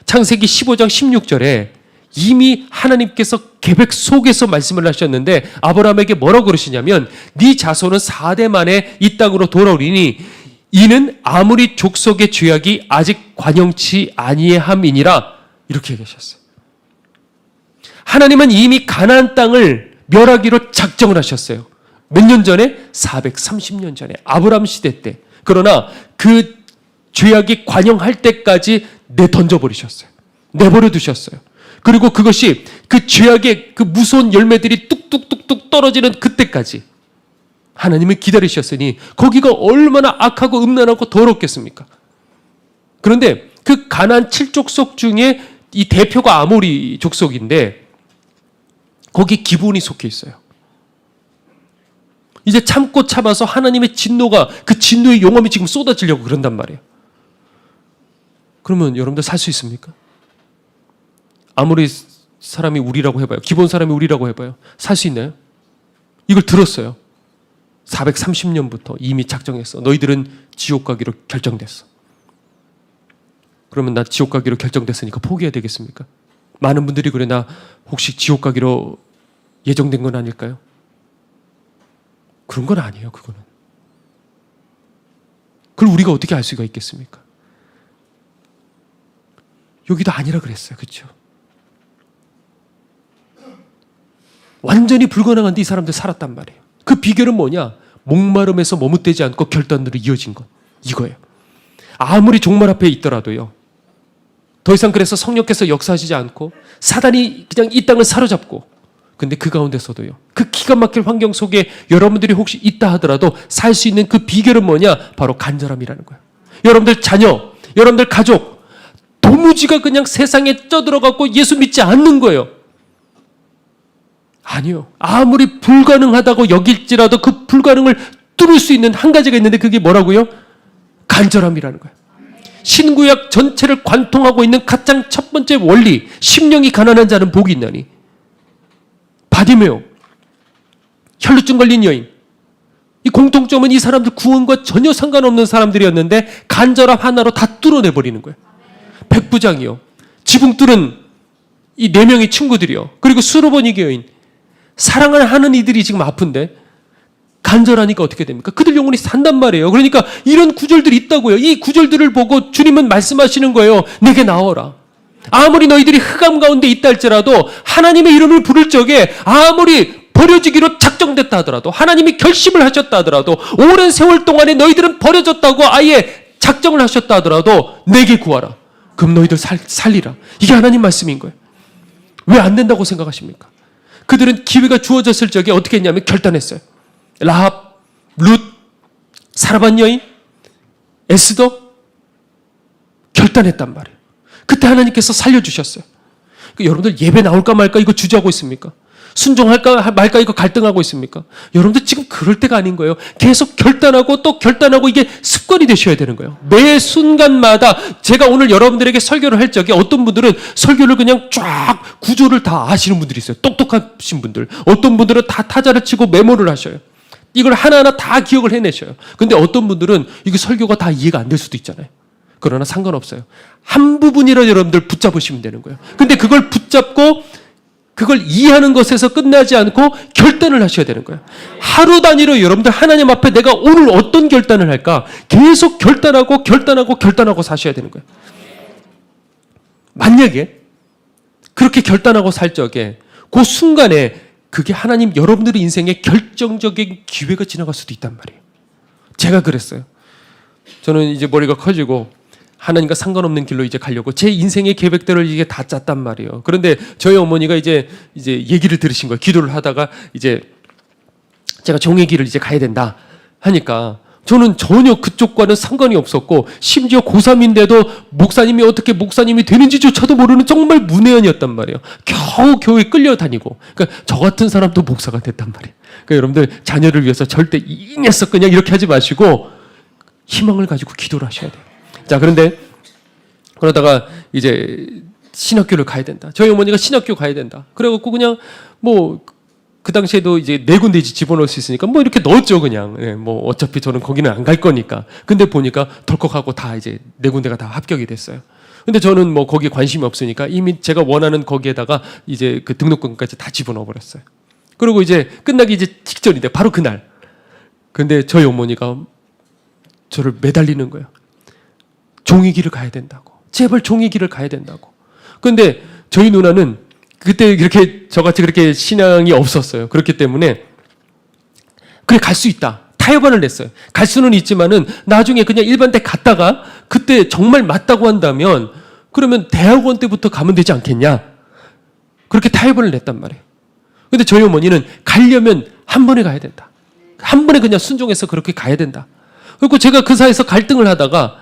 창세기 15장 16절에 이미 하나님께서 계획 속에서 말씀을 하셨는데 아브라함에게 뭐라고 그러시냐면 네 자손은 4대 만에 이 땅으로 돌아오리니 이는 아무리 족속의 죄악이 아직 관영치 아니함이니라, 이렇게 얘기하셨어요. 하나님은 이미 가나안 땅을 멸하기로 작정을 하셨어요. 몇 년 전에? 430년 전에 아브라함 시대 때. 그러나 그 죄악이 관영할 때까지 내던져버리셨어요. 내버려 두셨어요. 그리고 그것이 그 죄악의 그 무서운 열매들이 뚝뚝뚝뚝 떨어지는 그때까지 하나님을 기다리셨으니 거기가 얼마나 악하고 음란하고 더럽겠습니까? 그런데 그 가나안 7족속 중에 이 대표가 아모리 족속인데 거기 기브온이 속해 있어요. 이제 참고 참아서 하나님의 진노가, 그 진노의 용암이 지금 쏟아지려고 그런단 말이에요. 그러면 여러분들 살 수 있습니까? 아무리 사람이 우리라고 해봐요. 기본 사람이 우리라고 해봐요. 살 수 있나요? 이걸 들었어요. 430년부터 이미 작정했어. 너희들은 지옥 가기로 결정됐어. 그러면 나 지옥 가기로 결정됐으니까 포기해야 되겠습니까? 많은 분들이 그래, 나 혹시 지옥 가기로 예정된 건 아닐까요? 그런 건 아니에요, 그거는. 그걸 우리가 어떻게 알 수가 있겠습니까? 여기도 아니라 그랬어요. 그렇죠? 완전히 불가능한데 이 사람들 살았단 말이에요. 그 비결은 뭐냐? 목마름에서 머뭇대지 않고 결단으로 이어진 것. 이거예요. 아무리 종말 앞에 있더라도요. 더 이상 그래서 성령께서 역사하시지 않고 사단이 그냥 이 땅을 사로잡고, 근데 그 가운데서도요. 그 기가 막힐 환경 속에 여러분들이 혹시 있다 하더라도 살 수 있는 그 비결은 뭐냐? 바로 간절함이라는 거예요. 여러분들 자녀, 여러분들 가족, 도무지가 그냥 세상에 쪄들어갖고 예수 믿지 않는 거예요. 아니요. 아무리 불가능하다고 여길지라도 그 불가능을 뚫을 수 있는 한 가지가 있는데 그게 뭐라고요? 간절함이라는 거예요. 신구약 전체를 관통하고 있는 가장 첫 번째 원리, 심령이 가난한 자는 복이 있나니. 바디메오, 혈루증 걸린 여인. 이 공통점은 이 사람들 구원과 전혀 상관없는 사람들이었는데 간절함 하나로 다 뚫어내버리는 거예요. 백부장이요. 지붕 뚫은 이 4명의 친구들이요. 그리고 수로보니 여인. 사랑을 하는 이들이 지금 아픈데 간절하니까 어떻게 됩니까? 그들 영혼이 산단 말이에요. 그러니까 이런 구절들이 있다고요. 이 구절들을 보고 주님은 말씀하시는 거예요. 내게 나오라. 아무리 너희들이 흑암 가운데 있다 할지라도 하나님의 이름을 부를 적에 아무리 버려지기로 작정됐다 하더라도 하나님이 결심을 하셨다 하더라도 오랜 세월 동안에 너희들은 버려졌다고 아예 작정을 하셨다 하더라도 내게 구하라. 그럼 너희들 살리라. 이게 하나님 말씀인 거예요. 왜 안 된다고 생각하십니까? 그들은 기회가 주어졌을 적에 어떻게 했냐면 결단했어요. 라합, 룻, 사라반 여인, 에스더 결단했단 말이에요. 그때 하나님께서 살려주셨어요. 여러분들 예배 나올까 말까 이거 주저하고 있습니까? 순종할까 말까 이거 갈등하고 있습니까? 여러분들 지금 그럴 때가 아닌 거예요. 계속 결단하고 또 결단하고 이게 습관이 되셔야 되는 거예요. 매 순간마다 제가 오늘 여러분들에게 설교를 할 적에 어떤 분들은 설교를 그냥 쫙 구조를 다 아시는 분들이 있어요. 똑똑하신 분들. 어떤 분들은 다 타자를 치고 메모를 하셔요. 이걸 하나하나 다 기억을 해내셔요. 근데 어떤 분들은 이게 설교가 다 이해가 안 될 수도 있잖아요. 그러나 상관없어요. 한 부분이라도 여러분들 붙잡으시면 되는 거예요. 근데 그걸 붙잡고 그걸 이해하는 것에서 끝나지 않고 결단을 하셔야 되는 거예요. 하루 단위로 여러분들 하나님 앞에 내가 오늘 어떤 결단을 할까? 계속 결단하고 사셔야 되는 거예요. 만약에 그렇게 결단하고 살 적에 그 순간에 그게 하나님 여러분들의 인생의 결정적인 기회가 지나갈 수도 있단 말이에요. 제가 그랬어요. 저는 이제 머리가 커지고 하나님과 상관없는 길로 이제 가려고 제 인생의 계획들을 이게 다 짰단 말이에요. 그런데 저희 어머니가 이제 얘기를 들으신 거예요. 기도를 하다가 이제 제가 종의 길을 이제 가야 된다 하니까 저는 전혀 그쪽과는 상관이 없었고 심지어 고3인데도 목사님이 어떻게 목사님이 되는지조차도 모르는 정말 문외한이었단 말이에요. 겨우 교회 끌려다니고. 그러니까 저 같은 사람도 목사가 됐단 말이에요. 그러니까 여러분들 자녀를 위해서 절대 이 녀석 그냥 이렇게 하지 마시고 희망을 가지고 기도를 하셔야 돼요. 자, 그런데 그러다가 이제 신학교를 가야 된다. 저희 어머니가 신학교 가야 된다. 그래갖고 그냥 뭐 그 당시에도 이제 4군데 집어넣을 수 있으니까 뭐 이렇게 넣었죠, 그냥. 네, 뭐 어차피 저는 거기는 안 갈 거니까. 근데 보니까 덜컥하고 다 이제 4군데가 다 합격이 됐어요. 근데 저는 뭐 거기에 관심이 없으니까 이미 제가 원하는 거기에다가 이제 그 등록금까지 다 집어넣어 버렸어요. 그리고 이제 끝나기 이제 직전인데 바로 그날. 근데 저희 어머니가 저를 매달리는 거예요. 종이 길을 가야 된다고. 제발 종이 길을 가야 된다고. 근데 저희 누나는 그때 그렇게 저같이 그렇게 신앙이 없었어요. 그렇기 때문에 그래 갈 수 있다. 타협안을 냈어요. 갈 수는 있지만은 나중에 그냥 일반대 갔다가 그때 정말 맞다고 한다면 그러면 대학원 때부터 가면 되지 않겠냐. 그렇게 타협안을 냈단 말이에요. 근데 저희 어머니는 가려면 한 번에 가야 된다. 한 번에 그냥 순종해서 그렇게 가야 된다. 그리고 제가 그 사이에서 갈등을 하다가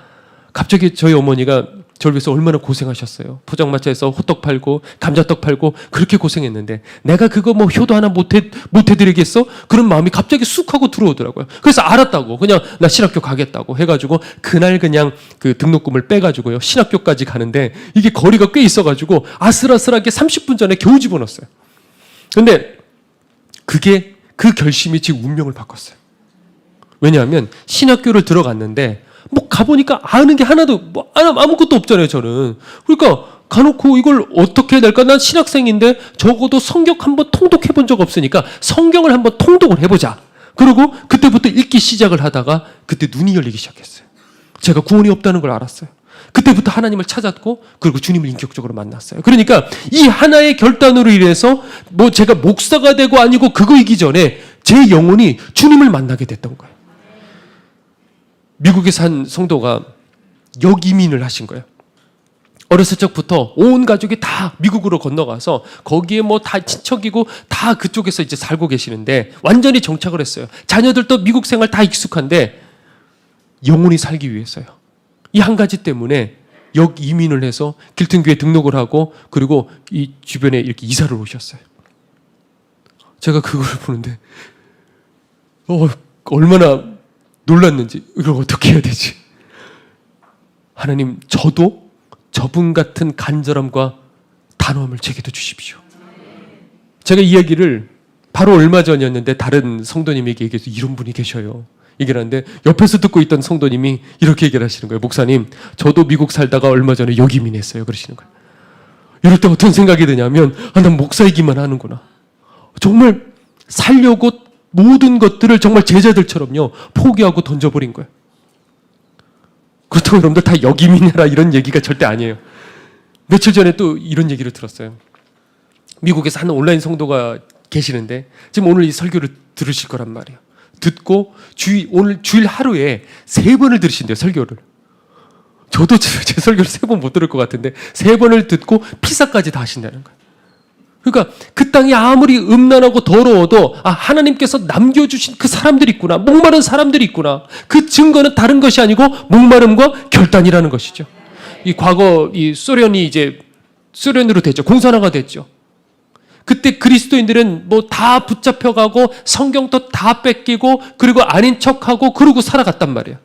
갑자기 저희 어머니가 저를 위해서 얼마나 고생하셨어요. 포장마차에서 호떡 팔고 감자떡 팔고 그렇게 고생했는데 내가 그거 뭐 효도 하나 못 해드리겠어? 그런 마음이 갑자기 쑥 하고 들어오더라고요. 그래서 알았다고 그냥 나 신학교 가겠다고 해가지고 그날 그냥 그 등록금을 빼가지고요. 신학교까지 가는데 이게 거리가 꽤 있어가지고 아슬아슬하게 30분 전에 겨우 집어넣었어요. 근데 그게 그 결심이 지금 운명을 바꿨어요. 왜냐하면 신학교를 들어갔는데 뭐 가보니까 아는 게 하나도 뭐 아무것도 없잖아요, 저는. 그러니까 가놓고 이걸 어떻게 해야 될까? 난 신학생인데 적어도 성경 한번 통독해 본 적 없으니까 성경을 한번 통독을 해보자. 그리고 그때부터 읽기 시작을 하다가 그때 눈이 열리기 시작했어요. 제가 구원이 없다는 걸 알았어요. 그때부터 하나님을 찾았고 그리고 주님을 인격적으로 만났어요. 그러니까 이 하나의 결단으로 인해서 뭐 제가 목사가 되고 아니고 그거이기 전에 제 영혼이 주님을 만나게 됐던 거예요. 미국에 산 성도가 역이민을 하신 거예요. 어렸을 적부터 온 가족이 다 미국으로 건너가서 거기에 뭐 다 친척이고 다 그쪽에서 이제 살고 계시는데 완전히 정착을 했어요. 자녀들도 미국 생활 다 익숙한데 영혼이 살기 위해서요. 이 한 가지 때문에 역이민을 해서 길튼교회 등록을 하고 그리고 이 주변에 이렇게 이사를 오셨어요. 제가 그걸 보는데 얼마나 놀랐는지 이걸 어떻게 해야 되지? 하나님 저도 저분 같은 간절함과 단호함을 제게도 주십시오. 제가 이 얘기를 바로 얼마 전이었는데 다른 성도님에게 얘기해서 이런 분이 계셔요. 얘기를 하는데 옆에서 듣고 있던 성도님이 이렇게 얘기를 하시는 거예요. 목사님 저도 미국 살다가 얼마 전에 역이민했어요. 그러시는 거예요. 이럴 때 어떤 생각이 드냐면 난 목사이기만 하는구나. 정말 살려고 모든 것들을 정말 제자들처럼요 포기하고 던져버린 거예요. 그렇다고 여러분들 다 역이민해라 이런 얘기가 절대 아니에요. 며칠 전에 또 이런 얘기를 들었어요. 미국에서 한 온라인 성도가 계시는데 지금 오늘 이 설교를 들으실 거란 말이에요. 듣고 오늘 주일 하루에 3번을 들으신대요. 설교를. 저도 제 설교를 3번 못 들을 것 같은데 3번을 듣고 피사까지 다 하신다는 거예요. 그러니까 그 땅이 아무리 음란하고 더러워도 하나님께서 남겨주신 그 사람들이 있구나. 목마른 사람들이 있구나. 그 증거는 다른 것이 아니고 목마름과 결단이라는 것이죠. 이 과거 이 소련이 이제 소련으로 됐죠. 공산화가 됐죠. 그때 그리스도인들은 뭐 다 붙잡혀가고 성경도 다 뺏기고 그리고 아닌 척하고 그러고 살아갔단 말이에요.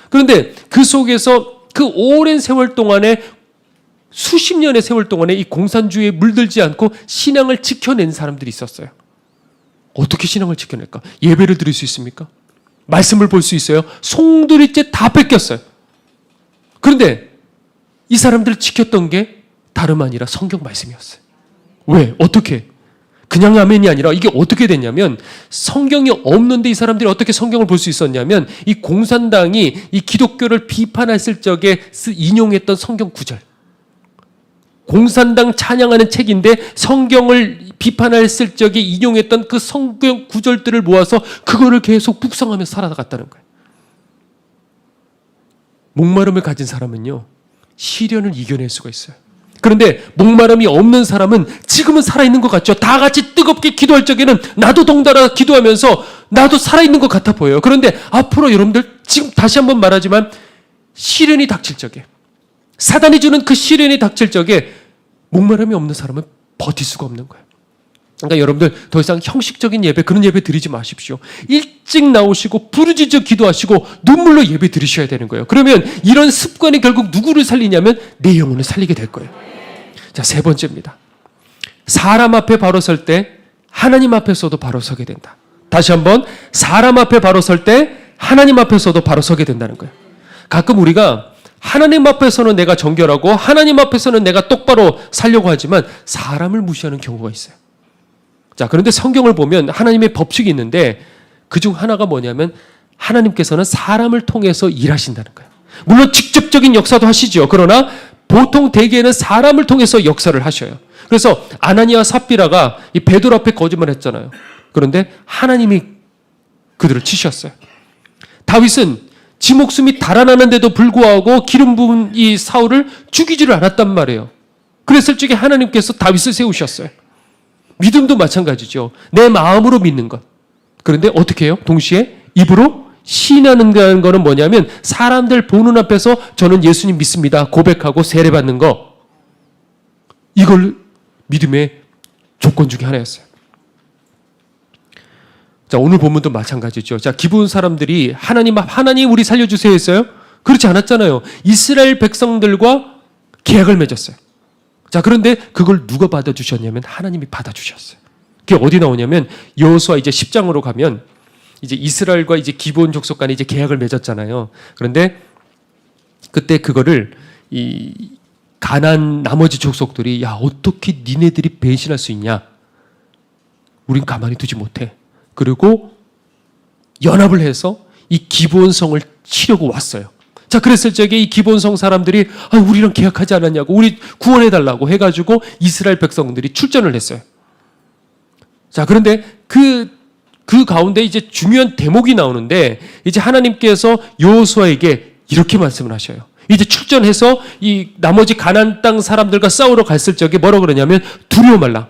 그런데 그 속에서 그 오랜 세월 동안에 수십 년의 세월 동안에 이 공산주의에 물들지 않고 신앙을 지켜낸 사람들이 있었어요. 어떻게 신앙을 지켜낼까? 예배를 드릴 수 있습니까? 말씀을 볼 수 있어요? 송두리째 다 뺏겼어요. 그런데 이 사람들을 지켰던 게 다름 아니라 성경 말씀이었어요. 왜? 어떻게? 그냥 아멘이 아니라 이게 어떻게 됐냐면 성경이 없는데 이 사람들이 어떻게 성경을 볼 수 있었냐면 이 공산당이 이 기독교를 비판했을 적에 인용했던 성경 구절. 공산당 찬양하는 책인데 성경을 비판했을 적에 인용했던 그 성경 구절들을 모아서 그거를 계속 묵상하며 살아갔다는 거예요. 목마름을 가진 사람은요 시련을 이겨낼 수가 있어요. 그런데 목마름이 없는 사람은 지금은 살아있는 것 같죠. 다 같이 뜨겁게 기도할 적에는 나도 덩달아 기도하면서 나도 살아있는 것 같아 보여요. 그런데 앞으로 여러분들 지금 다시 한번 말하지만 시련이 닥칠 적에, 사단이 주는 그 시련이 닥칠 적에 목마름이 없는 사람은 버틸 수가 없는 거예요. 그러니까 여러분들 더 이상 형식적인 예배, 그런 예배 드리지 마십시오. 일찍 나오시고 부르짖어 기도하시고 눈물로 예배 드리셔야 되는 거예요. 그러면 이런 습관이 결국 누구를 살리냐면 내 영혼을 살리게 될 거예요. 자, 세 번째입니다. 사람 앞에 바로 설 때 하나님 앞에서도 바로 서게 된다. 다시 한번, 사람 앞에 바로 설 때 하나님 앞에서도 바로 서게 된다는 거예요. 가끔 우리가 하나님 앞에서는 내가 정결하고 하나님 앞에서는 내가 똑바로 살려고 하지만 사람을 무시하는 경우가 있어요. 자, 그런데 성경을 보면 하나님의 법칙이 있는데 그중 하나가 뭐냐면 하나님께서는 사람을 통해서 일하신다는 거예요. 물론 직접적인 역사도 하시죠. 그러나 보통 대개는 사람을 통해서 역사를 하셔요. 그래서 아나니아와 삽비라가 이 베드로 앞에 거짓말했잖아요. 그런데 하나님이 그들을 치셨어요. 다윗은 지 목숨이 달아나는데도 불구하고 기름 부은 이 사울을 죽이지를 않았단 말이에요. 그랬을 적에 하나님께서 다윗을 세우셨어요. 믿음도 마찬가지죠. 내 마음으로 믿는 것. 그런데 어떻게 해요? 동시에 입으로 시인하는 거는 뭐냐면 사람들 보는 앞에서 저는 예수님 믿습니다 고백하고 세례받는 거. 이걸 믿음의 조건 중에 하나였어요. 자, 오늘 본문도 마찬가지죠. 자, 기브온 사람들이 하나님 우리 살려주세요 했어요? 그렇지 않았잖아요. 이스라엘 백성들과 계약을 맺었어요. 자, 그런데 그걸 누가 받아주셨냐면 하나님이 받아주셨어요. 그게 어디 나오냐면 여호수아 이제 10장으로 가면 이제 이스라엘과 이제 기브온 족속 간에 이제 계약을 맺었잖아요. 그런데 그때 그거를 이 가나안 나머지 족속들이 야, 어떻게 니네들이 배신할 수 있냐? 우린 가만히 두지 못해. 그리고 연합을 해서 이 기브온 성을 치려고 왔어요. 자, 그랬을 적에 이 기브온성 사람들이 우리랑 계약하지 않았냐고, 우리 구원해달라고 해가지고 이스라엘 백성들이 출전을 했어요. 자, 그런데 그 가운데 이제 중요한 대목이 나오는데 이제 하나님께서 여호수아에게 이렇게 말씀을 하셔요. 이제 출전해서 이 나머지 가나안 땅 사람들과 싸우러 갔을 적에 뭐라고 그러냐면 두려워 말라.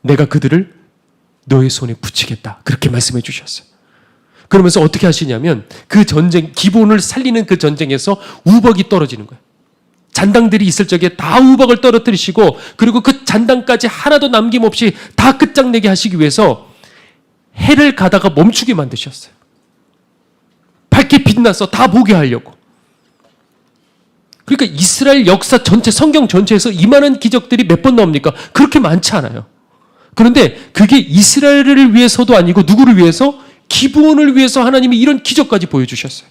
내가 그들을 너의 손에 붙이겠다. 그렇게 말씀해 주셨어요. 그러면서 어떻게 하시냐면 그 전쟁, 기본을 살리는 그 전쟁에서 우박이 떨어지는 거예요. 잔당들이 있을 적에 다 우박을 떨어뜨리시고 그리고 그 잔당까지 하나도 남김없이 다 끝장내게 하시기 위해서 해를 가다가 멈추게 만드셨어요. 밝게 빛나서 다 보게 하려고. 그러니까 이스라엘 역사 전체, 성경 전체에서 이만한 기적들이 몇 번 나옵니까? 그렇게 많지 않아요. 그런데 그게 이스라엘을 위해서도 아니고 누구를 위해서? 기브온을 위해서 하나님이 이런 기적까지 보여주셨어요.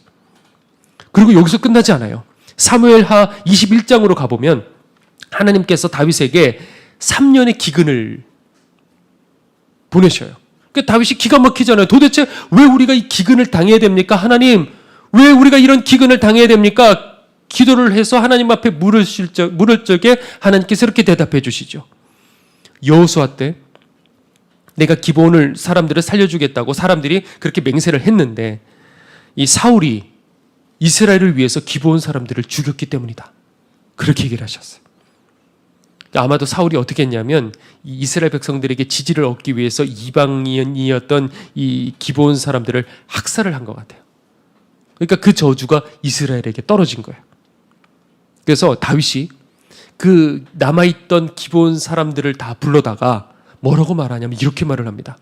그리고 여기서 끝나지 않아요. 사무엘하 21장으로 가보면 하나님께서 다윗에게 3년의 기근을 보내셔요. 그러니까 다윗이 기가 막히잖아요. 도대체 왜 우리가 이 기근을 당해야 됩니까? 하나님, 왜 우리가 이런 기근을 당해야 됩니까? 기도를 해서 하나님 앞에 물을 적에 하나님께서 이렇게 대답해 주시죠. 여호수아 때 내가 기브온을 사람들을 살려주겠다고 사람들이 그렇게 맹세를 했는데 이 사울이 이스라엘을 위해서 기브온 사람들을 죽였기 때문이다. 그렇게 얘기를 하셨어요. 아마도 사울이 어떻게 했냐면 이 이스라엘 백성들에게 지지를 얻기 위해서 이방인이었던 이 기브온 사람들을 학살을 한 것 같아요. 그러니까 그 저주가 이스라엘에게 떨어진 거예요. 그래서 다윗이 그 남아있던 기브온 사람들을 다 불러다가 뭐라고 말하냐면 이렇게 말을 합니다.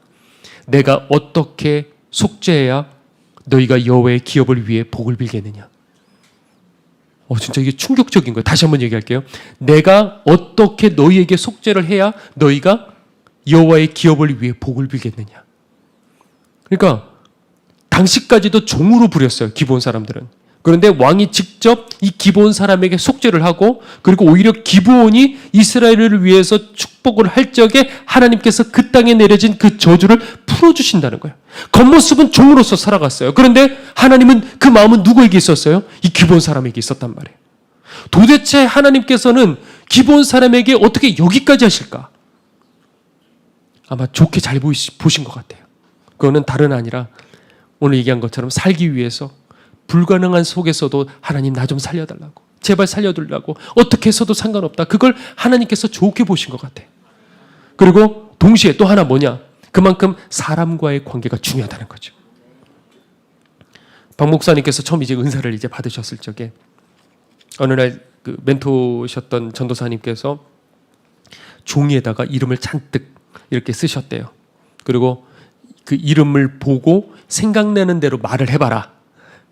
내가 어떻게 속죄해야 너희가 여호와의 기업을 위해 복을 빌겠느냐. 진짜 이게 충격적인 거예요. 다시 한번 얘기할게요. 내가 어떻게 너희에게 속죄를 해야 너희가 여호와의 기업을 위해 복을 빌겠느냐. 그러니까 당시까지도 종으로 부렸어요. 기브온 사람들은. 그런데 왕이 직접 이 기브온 사람에게 속죄를 하고 그리고 오히려 기브온이 이스라엘을 위해서 축복을 할 적에 하나님께서 그 땅에 내려진 그 저주를 풀어주신다는 거예요. 겉모습은 종으로서 살아갔어요. 그런데 하나님은 그 마음은 누구에게 있었어요? 이 기브온 사람에게 있었단 말이에요. 도대체 하나님께서는 기브온 사람에게 어떻게 여기까지 하실까? 아마 좋게 잘 보신 것 같아요. 그거는 다른 아니라 오늘 얘기한 것처럼 살기 위해서 불가능한 속에서도 하나님 나 좀 살려달라고 제발 살려달라고 어떻게 해서도 상관없다. 그걸 하나님께서 좋게 보신 것 같아요. 그리고 동시에 또 하나 뭐냐? 그만큼 사람과의 관계가 중요하다는 거죠. 박 목사님께서 처음 이제 은사를 이제 받으셨을 적에 어느 날 그 멘토셨던 전도사님께서 종이에다가 이름을 잔뜩 이렇게 쓰셨대요. 그리고 그 이름을 보고 생각나는 대로 말을 해봐라.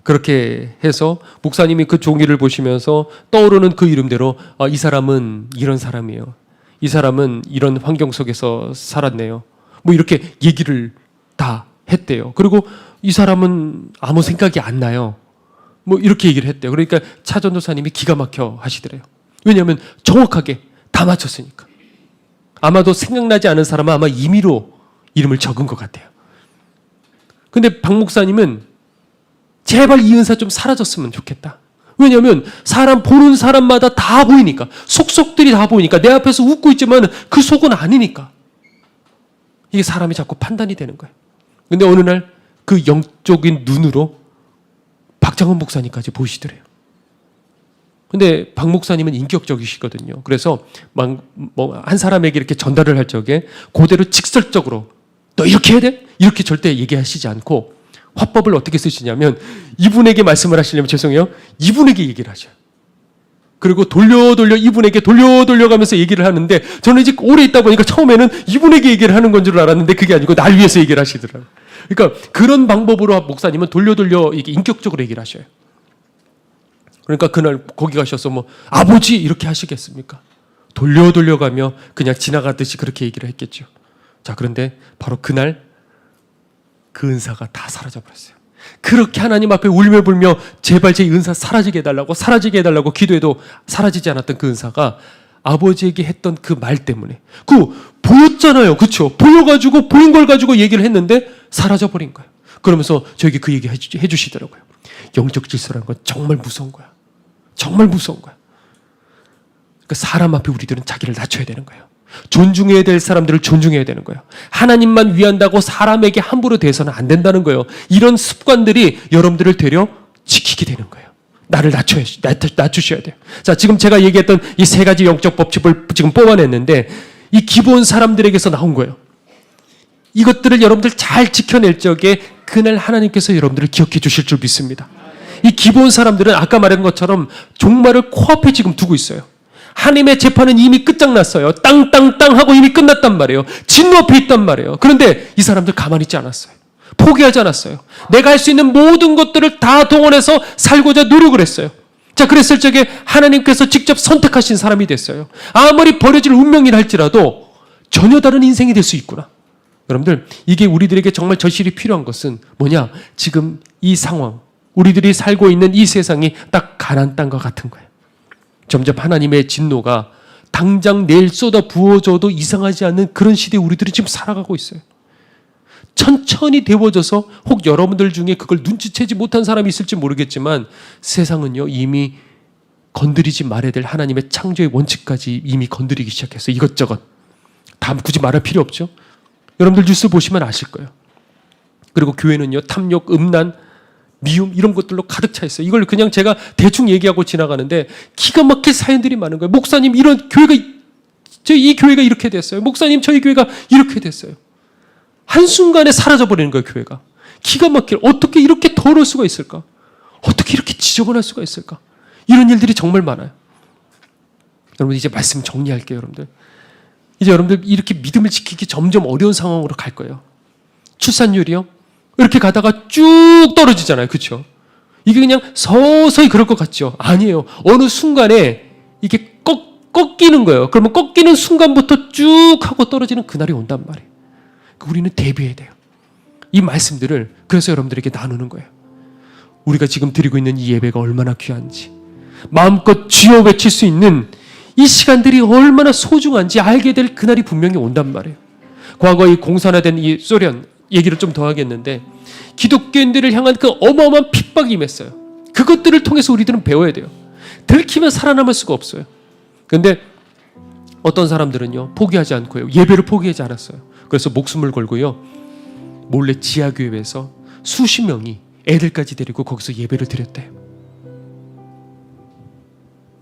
그렇게 해서 목사님이 그 종이를 보시면서 떠오르는 그 이름대로 이 사람은 이런 사람이에요. 이 사람은 이런 환경 속에서 살았네요. 뭐 이렇게 얘기를 다 했대요. 그리고 이 사람은 아무 생각이 안 나요. 뭐 이렇게 얘기를 했대요. 그러니까 차 전도사님이 기가 막혀 하시더래요. 왜냐하면 정확하게 다 맞췄으니까. 아마도 생각나지 않은 사람은 아마 임의로 이름을 적은 것 같아요. 근데 박 목사님은 제발 이 은사 좀 사라졌으면 좋겠다. 왜냐하면 사람 보는 사람마다 다 보이니까, 속속들이 다 보이니까, 내 앞에서 웃고 있지만 그 속은 아니니까 이게 사람이 자꾸 판단이 되는 거예요. 근데 어느 날 그 영적인 눈으로 박장훈 목사님까지 보이시더래요. 근데 박 목사님은 인격적이시거든요. 그래서 한 사람에게 이렇게 전달을 할 적에 그대로 직설적으로 너 이렇게 해야 돼? 이렇게 절대 얘기하시지 않고 화법을 어떻게 쓰시냐면 이분에게 말씀을 하시려면 죄송해요. 이분에게 얘기를 하셔요. 그리고 돌려 이분에게 돌려가면서 얘기를 하는데 저는 이제 오래 있다 보니까 처음에는 이분에게 얘기를 하는 건 줄 알았는데 그게 아니고 날 위해서 얘기를 하시더라고요. 그러니까 그런 방법으로 목사님은 돌려 이게 인격적으로 얘기를 하셔요. 그러니까 그날 거기 가셔서 뭐 아버지 이렇게 하시겠습니까? 돌려가며 그냥 지나가듯이 그렇게 얘기를 했겠죠. 자, 그런데 바로 그날 그 은사가 다 사라져버렸어요. 그렇게 하나님 앞에 울며불며 제발 제 은사 사라지게 해달라고 기도해도 사라지지 않았던 그 은사가 아버지에게 했던 그 말 때문에 보였잖아요. 그렇죠? 보여가지고 보인 걸 가지고 얘기를 했는데 사라져버린 거예요. 그러면서 저에게 그 얘기 해주시더라고요. 영적 질서라는 건 정말 무서운 거야. 정말 무서운 거야. 그러니까 사람 앞에 우리들은 자기를 낮춰야 되는 거예요. 존중해야 될 사람들을 존중해야 되는 거예요. 하나님만 위한다고 사람에게 함부로 대해서는 안 된다는 거예요. 이런 습관들이 여러분들을 되려 지키게 되는 거예요. 나를 낮추셔야 돼요. 자, 지금 제가 얘기했던 이 세 가지 영적 법칙을 지금 뽑아냈는데 이 기본 사람들에게서 나온 거예요. 이것들을 여러분들 잘 지켜낼 적에 그날 하나님께서 여러분들을 기억해 주실 줄 믿습니다. 이 기본 사람들은 아까 말한 것처럼 종말을 코앞에 지금 두고 있어요. 하나님의 재판은 이미 끝장났어요. 땅 하고 이미 끝났단 말이에요. 진노 앞에 있단 말이에요. 그런데 이 사람들 가만히 있지 않았어요. 포기하지 않았어요. 내가 할 수 있는 모든 것들을 다 동원해서 살고자 노력을 했어요. 자, 그랬을 적에 하나님께서 직접 선택하신 사람이 됐어요. 아무리 버려질 운명이라 할지라도 전혀 다른 인생이 될 수 있구나. 여러분들, 이게 우리들에게 정말 절실히 필요한 것은 뭐냐? 지금 이 상황, 우리들이 살고 있는 이 세상이 딱 가나안 땅과 같은 거예요. 점점 하나님의 진노가 당장 내일 쏟아 부어져도 이상하지 않는 그런 시대에 우리들이 지금 살아가고 있어요. 천천히 데워져서 혹 여러분들 중에 그걸 눈치채지 못한 사람이 있을지 모르겠지만 세상은요 이미 건드리지 말아야 될 하나님의 창조의 원칙까지 이미 건드리기 시작했어요. 이것저것 다 굳이 말할 필요 없죠. 여러분들 뉴스 보시면 아실 거예요. 그리고 교회는요 탐욕, 음란, 미움 이런 것들로 가득 차 있어요. 이걸 그냥 제가 대충 얘기하고 지나가는데 기가 막힐 사연들이 많은 거예요. 목사님 이런 교회가 이 교회가 이렇게 됐어요. 목사님 저희 교회가 이렇게 됐어요. 한순간에 사라져버리는 거예요. 교회가. 기가 막힐 어떻게 이렇게 더러울 수가 있을까? 어떻게 이렇게 지저분할 수가 있을까? 이런 일들이 정말 많아요. 여러분 이제 말씀 정리할게요. 여러분들 이제 여러분들 이렇게 믿음을 지키기 점점 어려운 상황으로 갈 거예요. 출산율이요 이렇게 가다가 쭉 떨어지잖아요. 그렇죠? 이게 그냥 서서히 그럴 것 같죠? 아니에요. 어느 순간에 이게 꺾이는 거예요. 그러면 꺾이는 순간부터 쭉 하고 떨어지는 그날이 온단 말이에요. 우리는 대비해야 돼요. 이 말씀들을 그래서 여러분들에게 나누는 거예요. 우리가 지금 드리고 있는 이 예배가 얼마나 귀한지 마음껏 주여 외칠 수 있는 이 시간들이 얼마나 소중한지 알게 될 그날이 분명히 온단 말이에요. 과거 이 공산화된 이 소련 얘기를 좀 더 하겠는데 기독교인들을 향한 그 어마어마한 핍박이 임했어요. 그것들을 통해서 우리들은 배워야 돼요. 들키면 살아남을 수가 없어요. 그런데 어떤 사람들은요 포기하지 않고요 예배를 포기하지 않았어요. 그래서 목숨을 걸고요 몰래 지하교회에서 수십 명이 애들까지 데리고 거기서 예배를 드렸대요.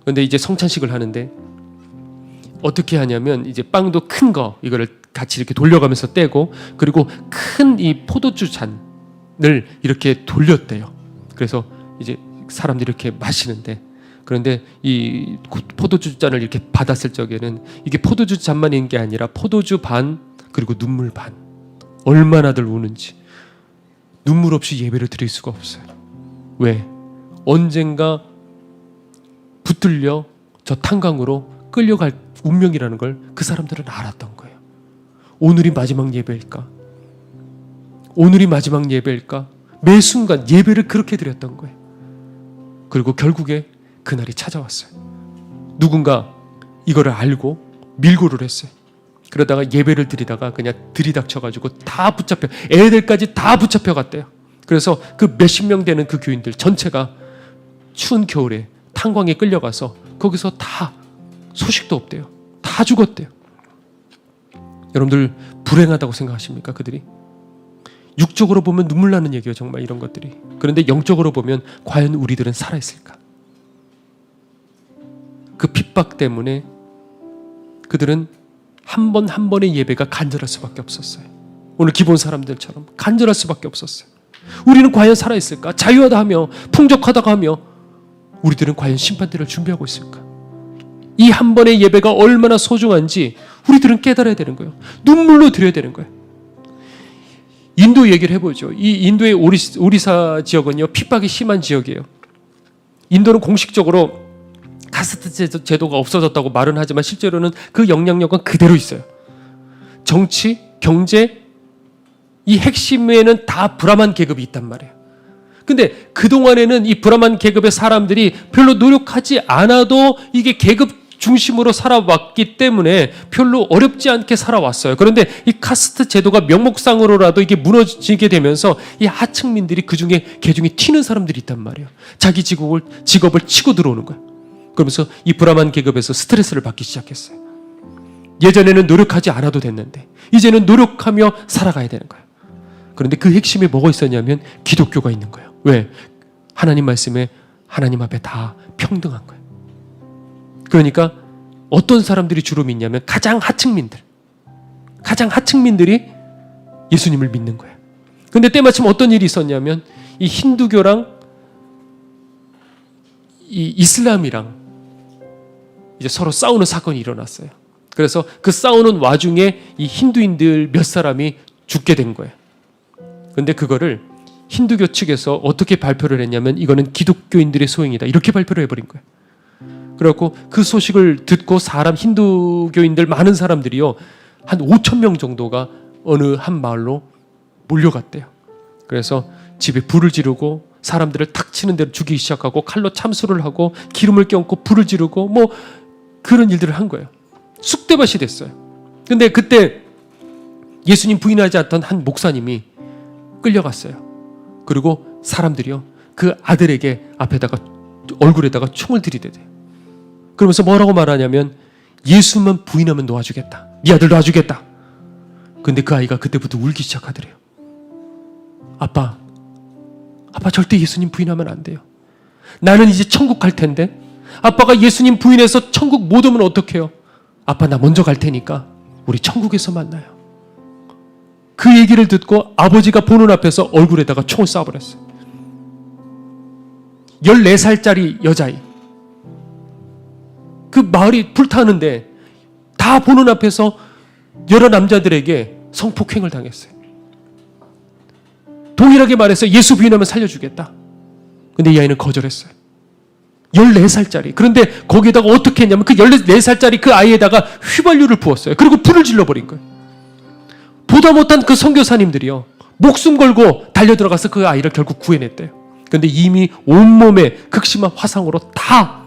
근데 이제 성찬식을 하는데 어떻게 하냐면 이제 빵도 큰 거 이거를 같이 이렇게 돌려가면서 떼고, 그리고 큰 이 포도주 잔을 이렇게 돌렸대요. 그래서 이제 사람들이 이렇게 마시는데, 그런데 이 포도주 잔을 이렇게 받았을 적에는 이게 포도주 잔만 있는 게 아니라 포도주 반 그리고 눈물 반. 얼마나들 우는지. 눈물 없이 예배를 드릴 수가 없어요. 왜? 언젠가 붙들려 저 탄광으로 끌려갈 운명이라는 걸 그 사람들은 알았던 거예요. 오늘이 마지막 예배일까? 오늘이 마지막 예배일까? 매 순간 예배를 그렇게 드렸던 거예요. 그리고 결국에 그날이 찾아왔어요. 누군가 이거를 알고 밀고를 했어요. 그러다가 예배를 드리다가 그냥 들이닥쳐가지고 다 붙잡혀, 애들까지 다 붙잡혀 갔대요. 그래서 그 몇십 명 되는 그 교인들 전체가 추운 겨울에 탄광에 끌려가서 거기서 다 소식도 없대요. 다 죽었대요. 여러분들 불행하다고 생각하십니까? 그들이? 육적으로 보면 눈물 나는 얘기예요, 정말 이런 것들이. 그런데 영적으로 보면 과연 우리들은 살아있을까? 그 핍박 때문에 그들은 한 번 한 번의 예배가 간절할 수밖에 없었어요. 오늘 기본 사람들처럼 간절할 수밖에 없었어요. 우리는 과연 살아있을까? 자유하다 하며 풍족하다고 하며 우리들은 과연 심판대를 준비하고 있을까? 이 한 번의 예배가 얼마나 소중한지 우리들은 깨달아야 되는 거예요. 눈물로 드려야 되는 거예요. 인도 얘기를 해보죠. 이 인도의 오리사 지역은요, 핍박이 심한 지역이에요. 인도는 공식적으로 카스트 제도가 없어졌다고 말은 하지만 실제로는 그 영향력은 그대로 있어요. 정치, 경제, 이 핵심에는 다 브라만 계급이 있단 말이에요. 근데 그동안에는 이 브라만 계급의 사람들이 별로 노력하지 않아도 이게 계급 중심으로 살아왔기 때문에 별로 어렵지 않게 살아왔어요. 그런데 이 카스트 제도가 명목상으로라도 이게 무너지게 되면서 이 하층민들이 그중에 개중에 튀는 사람들이 있단 말이에요. 자기 직업을 치고 들어오는 거예요. 그러면서 이 브라만 계급에서 스트레스를 받기 시작했어요. 예전에는 노력하지 않아도 됐는데 이제는 노력하며 살아가야 되는 거예요. 그런데 그 핵심에 뭐가 있었냐면 기독교가 있는 거예요. 왜? 하나님 말씀에 하나님 앞에 다 평등한 거예요. 그러니까 어떤 사람들이 주로 믿냐면 가장 하층민들이 예수님을 믿는 거예요. 그런데 때마침 어떤 일이 있었냐면 이 힌두교랑 이 이슬람이랑 이제 서로 싸우는 사건이 일어났어요. 그래서 그 싸우는 와중에 이 힌두인들 몇 사람이 죽게 된 거예요. 그런데 그거를 힌두교 측에서 어떻게 발표를 했냐면 이거는 기독교인들의 소행이다, 이렇게 발표를 해버린 거예요. 그래갖고 그 소식을 듣고 힌두교인들 많은 사람들이요, 한 5천 명 정도가 어느 한 마을로 몰려갔대요. 그래서 집에 불을 지르고 사람들을 탁 치는 대로 죽이기 시작하고 칼로 참수를 하고 기름을 껴얹고 불을 지르고 뭐 그런 일들을 한 거예요. 쑥대밭이 됐어요. 근데 그때 예수님 부인하지 않던 한 목사님이 끌려갔어요. 그리고 사람들이요, 그 아들에게 얼굴에다가 총을 들이대대요. 그러면서 뭐라고 말하냐면 예수만 부인하면 놓아주겠다. 네 아들 놔주겠다. 근데 그 아이가 그때부터 울기 시작하더래요. 아빠 절대 예수님 부인하면 안 돼요. 나는 이제 천국 갈 텐데 아빠가 예수님 부인해서 천국 못 오면 어떡해요? 아빠 나 먼저 갈 테니까 우리 천국에서 만나요. 그 얘기를 듣고 아버지가 보는 앞에서 얼굴에다가 총을 쏴버렸어요. 14살짜리 여자아이. 그 마을이 불타는데 다 보는 앞에서 여러 남자들에게 성폭행을 당했어요. 동일하게 말해서 예수 부인하면 살려주겠다. 근데 이 아이는 거절했어요. 14살짜리. 그런데 거기에다가 어떻게 했냐면 그 14살짜리 그 아이에다가 휘발유를 부었어요. 그리고 불을 질러버린 거예요. 보다 못한 그 선교사님들이요, 목숨 걸고 달려들어가서 그 아이를 결국 구해냈대요. 그런데 이미 온몸에 극심한 화상으로 다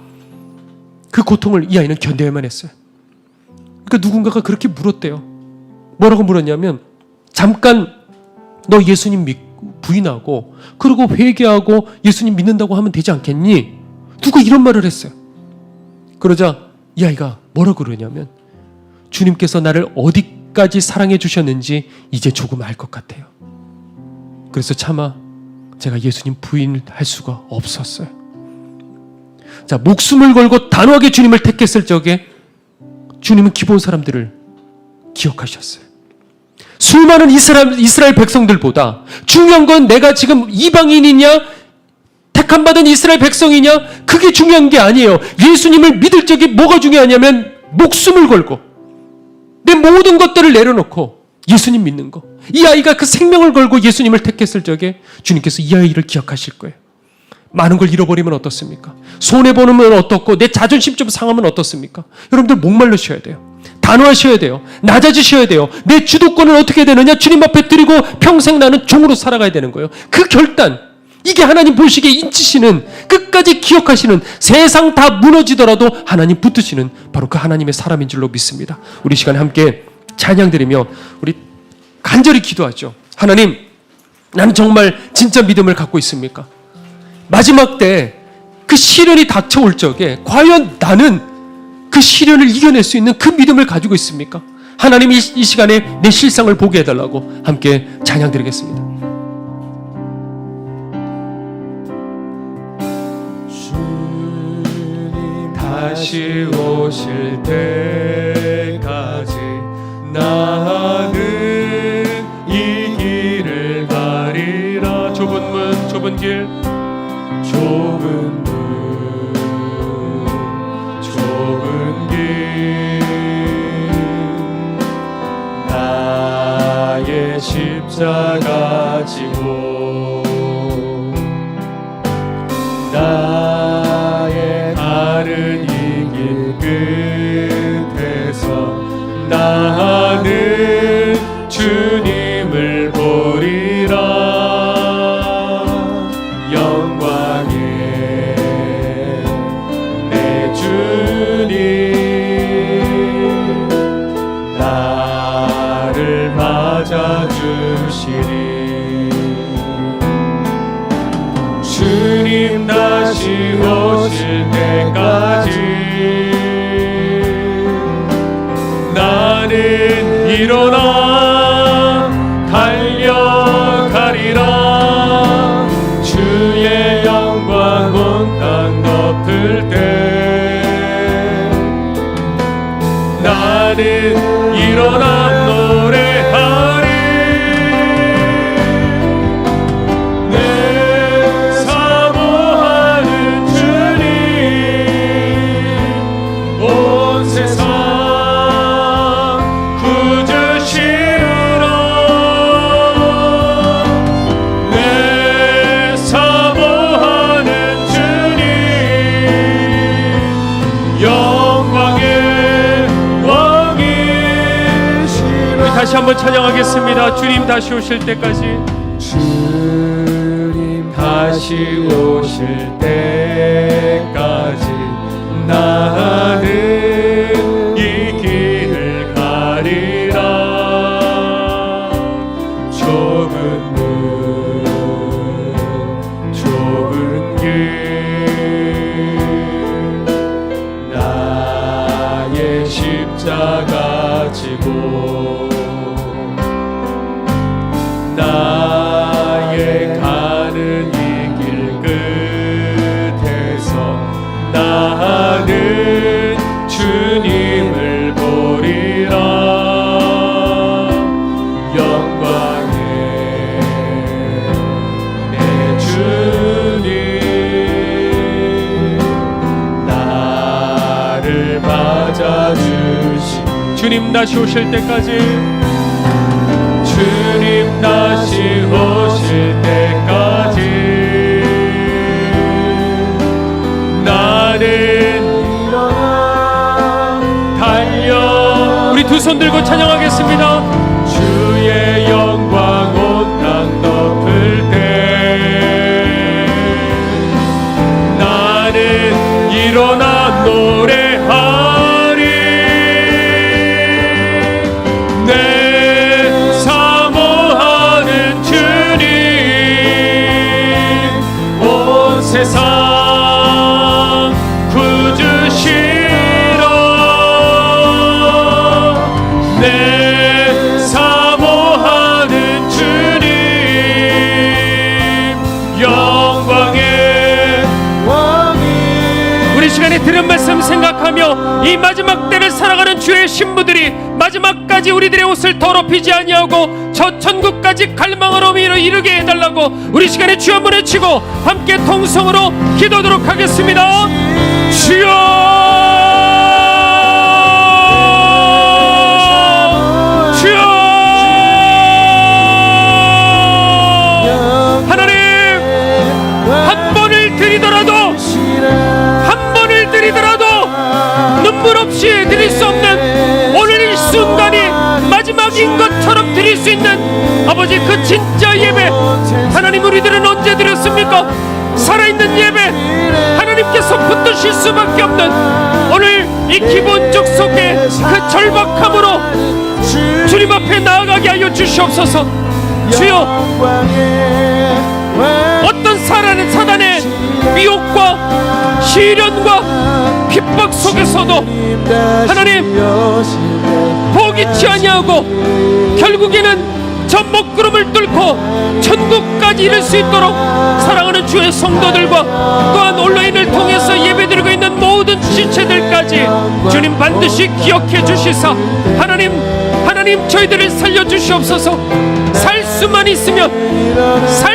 그 고통을 이 아이는 견뎌야만 했어요. 그러니까 누군가가 그렇게 물었대요. 뭐라고 물었냐면 잠깐 너 예수님 부인하고 그리고 회개하고 예수님 믿는다고 하면 되지 않겠니? 누가 이런 말을 했어요. 그러자 이 아이가 뭐라고 그러냐면 주님께서 나를 어디까지 사랑해 주셨는지 이제 조금 알 것 같아요. 그래서 차마 제가 예수님 부인할 수가 없었어요. 자, 목숨을 걸고 단호하게 주님을 택했을 적에 주님은 기본 사람들을 기억하셨어요. 수많은 이스라엘 백성들보다 중요한 건 내가 지금 이방인이냐 택함받은 이스라엘 백성이냐, 그게 중요한 게 아니에요. 예수님을 믿을 적에 뭐가 중요하냐면 목숨을 걸고 내 모든 것들을 내려놓고 예수님 믿는 거. 이 아이가 그 생명을 걸고 예수님을 택했을 적에 주님께서 이 아이를 기억하실 거예요. 많은 걸 잃어버리면 어떻습니까? 손해보면 어떻고 내 자존심 좀 상하면 어떻습니까? 여러분들 목말르셔야 돼요. 단호하셔야 돼요. 낮아지셔야 돼요. 내 주도권은 어떻게 되느냐? 주님 앞에 드리고 평생 나는 종으로 살아가야 되는 거예요. 그 결단, 이게 하나님 보시기에 인치시는, 끝까지 기억하시는, 세상 다 무너지더라도 하나님 붙드시는 바로 그 하나님의 사람인 줄로 믿습니다. 우리 시간에 함께 찬양 드리며 우리 간절히 기도하죠. 하나님, 나는 정말 진짜 믿음을 갖고 있습니까? 마지막 때 그 시련이 닥쳐올 적에 과연 나는 그 시련을 이겨낼 수 있는 그 믿음을 가지고 있습니까? 하나님 이 시간에 내 실상을 보게 해달라고 함께 찬양 드리겠습니다. 주님 다시 오실 때까지 나는 이 길을 가리라. 좁은 문, 좁은 길, 좁은 문, 좁은 길, 나의 십자가 지고 나의 다른 이 길 끝에서 나는 주님을 보리라. 주님 다시 오실 때까지 나는 일어나 달려가리라. 주의 영광 온 땅 덮을 때 나는 일어나 노래하리. 다시 한번 찬양하겠습니다. 주님 다시 오실 때까지, 주님 다시 오실 때까지 나는 이 길을 가리라. 좁은 문, 좁은 길, 나의 십자가 지고 나의 가는 이 길 끝에서 나는 주님을 보리라. 영광의 내 주님, 나를 맞아주시. 주님 다시 오실 때까지, 주님 다시 오실 때까지 나는 일어나 달려. 우리 두 손 들고 찬양하겠습니다. 주의 영광 온 땅 덮을 때 나는 일어나 노래하리. 내 사모하는 주님, 온 세상 구주시러. 내 사모하는 주님, 영광의 왕이. 우리 시간에 들은 말씀 생각하며 이 마지막 때를 살아가는 주의 신부들이 마지막까지 우리들의 옷을 더럽히지 아니하고 저 천국까지 갈망하러 이르게 해달라고 우리 시간에 주여 한번 외치고 함께 통성으로 기도하도록 하겠습니다. 주여, 주여, 하나님, 한 번을 드리더라도 눈물 없이 드릴 수 없는 오늘 이 순간이 마지막인 것처럼 드릴 수 있는 아버지 그 진짜 예배, 하나님 우리들은 언제 드렸습니까? 살아있는 예배, 하나님께서 붙드실 수밖에 없는 오늘 이 기본적 속에 그 절박함으로 주님 앞에 나아가게 하여 주시옵소서. 주여, 어떤 사단의 미혹과 시련과 핍박 속에서도 하나님 포기치 아니하고 결국에는 저 먹구름을 뚫고 천국까지 이를 수 있도록 사랑하는 주의 성도들과 또한 온라인을 통해서 예배드리고 있는 모든 지체들까지 주님 반드시 기억해 주시사 하나님 저희들을 살려주시옵소서. 살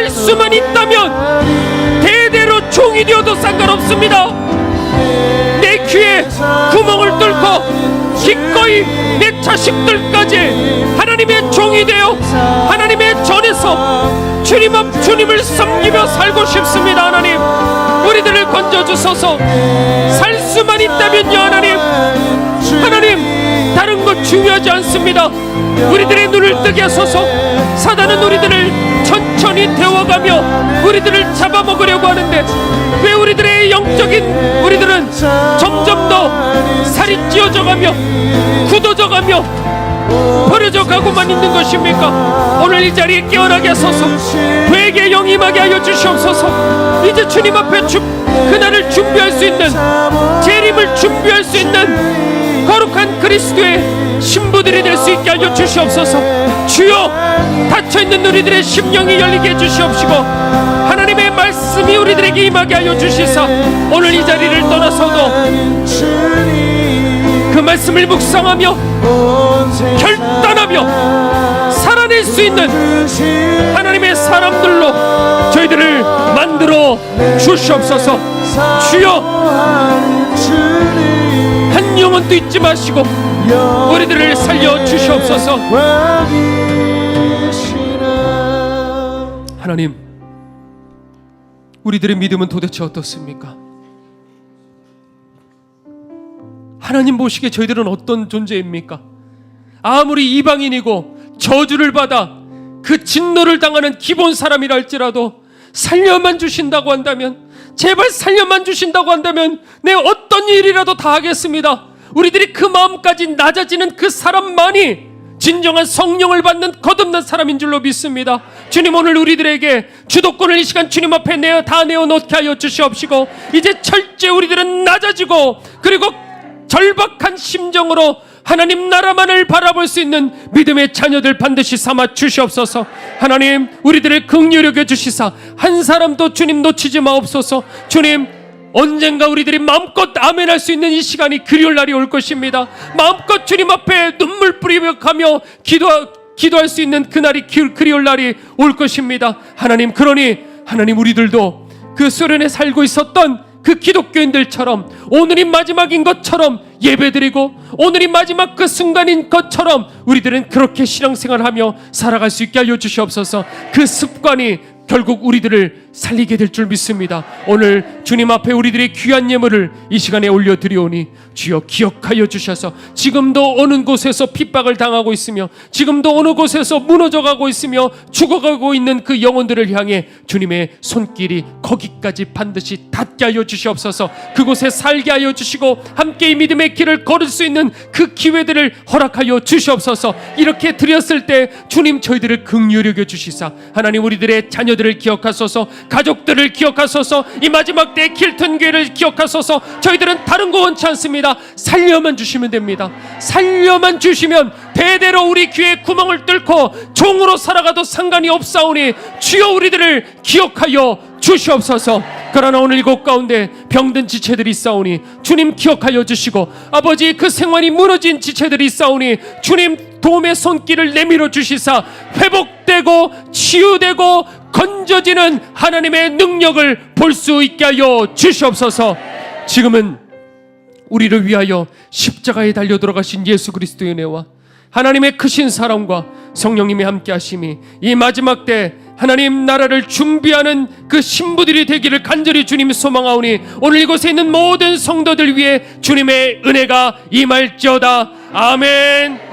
수만 있다면 대대로 종이 되어도 상관없습니다. 내 귀에 구멍을 뚫고 기꺼이 내 자식들까지 하나님의 종이 되어 하나님의 전에서 주님을 섬기며 살고 싶습니다. 하나님 우리들을 건져주소서. 살 수만 있다면요 하나님 다른 것 중요하지 않습니다. 우리들의 눈을 뜨게 하소서. 사단은 우리들을 천천히 데워가며 우리들을 잡아먹으려고 하는데 왜 우리들의 영적인 우리들은 점점 더 살이 찌어져가며 굳어져가며 버려져 가고만 있는 것입니까? 오늘 이 자리에 깨어나게 하소서. 그에게 영임하게 하여 주시옵소서. 이제 주님 앞에 그날을 준비할 수 있는, 재림을 준비할 수 있는 거룩한 그리스도의 신부들이 될 수 있게 하여 주시옵소서. 주여, 닫혀있는 우리들의 심령이 열리게 해주시옵시고 하나님의 말씀이 우리들에게 임하게 하여 주시사 오늘 이 자리를 떠나서도 그 말씀을 묵상하며 결단하며 살아낼 수 있는 하나님의 사람들로 저희들을 만들어 주시옵소서. 주여, 한 영혼도 잊지 마시고 우리들을 살려 주시옵소서. 하나님, 우리들의 믿음은 도대체 어떻습니까? 하나님 보시기에 저희들은 어떤 존재입니까? 아무리 이방인이고 저주를 받아 그 진노를 당하는 기본 사람이라 할지라도 살려만 주신다고 한다면, 제발 살려만 주신다고 한다면 내 어떤 일이라도 다 하겠습니다. 우리들이 그 마음까지 낮아지는 그 사람만이 진정한 성령을 받는 거듭난 사람인 줄로 믿습니다. 주님, 오늘 우리들에게 주도권을 이 시간 주님 앞에 다 내어놓게 하여 주시옵시고 이제 철저히 우리들은 낮아지고 그리고 절박한 심정으로 하나님 나라만을 바라볼 수 있는 믿음의 자녀들 반드시 삼아 주시옵소서. 하나님, 우리들을 긍휼히 여겨 주시사 한 사람도 주님 놓치지 마옵소서. 주님, 언젠가 우리들이 마음껏 아멘할 수 있는 이 시간이 그리울 날이 올 것입니다. 마음껏 주님 앞에 눈물 뿌리며 가며 기도할 수 있는 그날이 그리울 날이 올 것입니다. 하나님, 그러니 하나님 우리들도 그 소련에 살고 있었던 그 기독교인들처럼 오늘이 마지막인 것처럼 예배드리고 오늘이 마지막 그 순간인 것처럼 우리들은 그렇게 신앙생활하며 살아갈 수 있게 하여 주시옵소서. 그 습관이 결국 우리들을 살리게 될 줄 믿습니다. 오늘 주님 앞에 우리들의 귀한 예물을 이 시간에 올려드리오니 주여 기억하여 주셔서 지금도 어느 곳에서 핍박을 당하고 있으며 지금도 어느 곳에서 무너져가고 있으며 죽어가고 있는 그 영혼들을 향해 주님의 손길이 거기까지 반드시 닿게 하여 주시옵소서. 그곳에 살게 하여 주시고 함께 이 믿음의 길을 걸을 수 있는 그 기회들을 허락하여 주시옵소서. 이렇게 드렸을 때 주님 저희들을 긍휼히 여겨 주시사 하나님 우리들의 자녀들을 기억하소서, 가족들을 기억하소서, 이 마지막 때의 길튼 교회를 기억하소서. 저희들은 다른 거 원치 않습니다. 살려만 주시면 됩니다. 살려만 주시면 대대로 우리 귀에 구멍을 뚫고 종으로 살아가도 상관이 없사오니 주여 우리들을 기억하여 주시옵소서. 그러나 오늘 이곳 가운데 병든 지체들이 있사오니 주님 기억하여 주시고, 아버지 그 생활이 무너진 지체들이 있사오니 주님 도움의 손길을 내밀어 주시사 회복되고 치유되고 건져지는 하나님의 능력을 볼 수 있게 하여 주시옵소서. 지금은 우리를 위하여 십자가에 달려 들어가신 예수 그리스도의 은혜와 하나님의 크신 사랑과 성령님의 함께 하심이 이 마지막 때 하나님 나라를 준비하는 그 신부들이 되기를 간절히 주님 소망하오니, 오늘 이곳에 있는 모든 성도들 위해 주님의 은혜가 임할지어다. 아멘.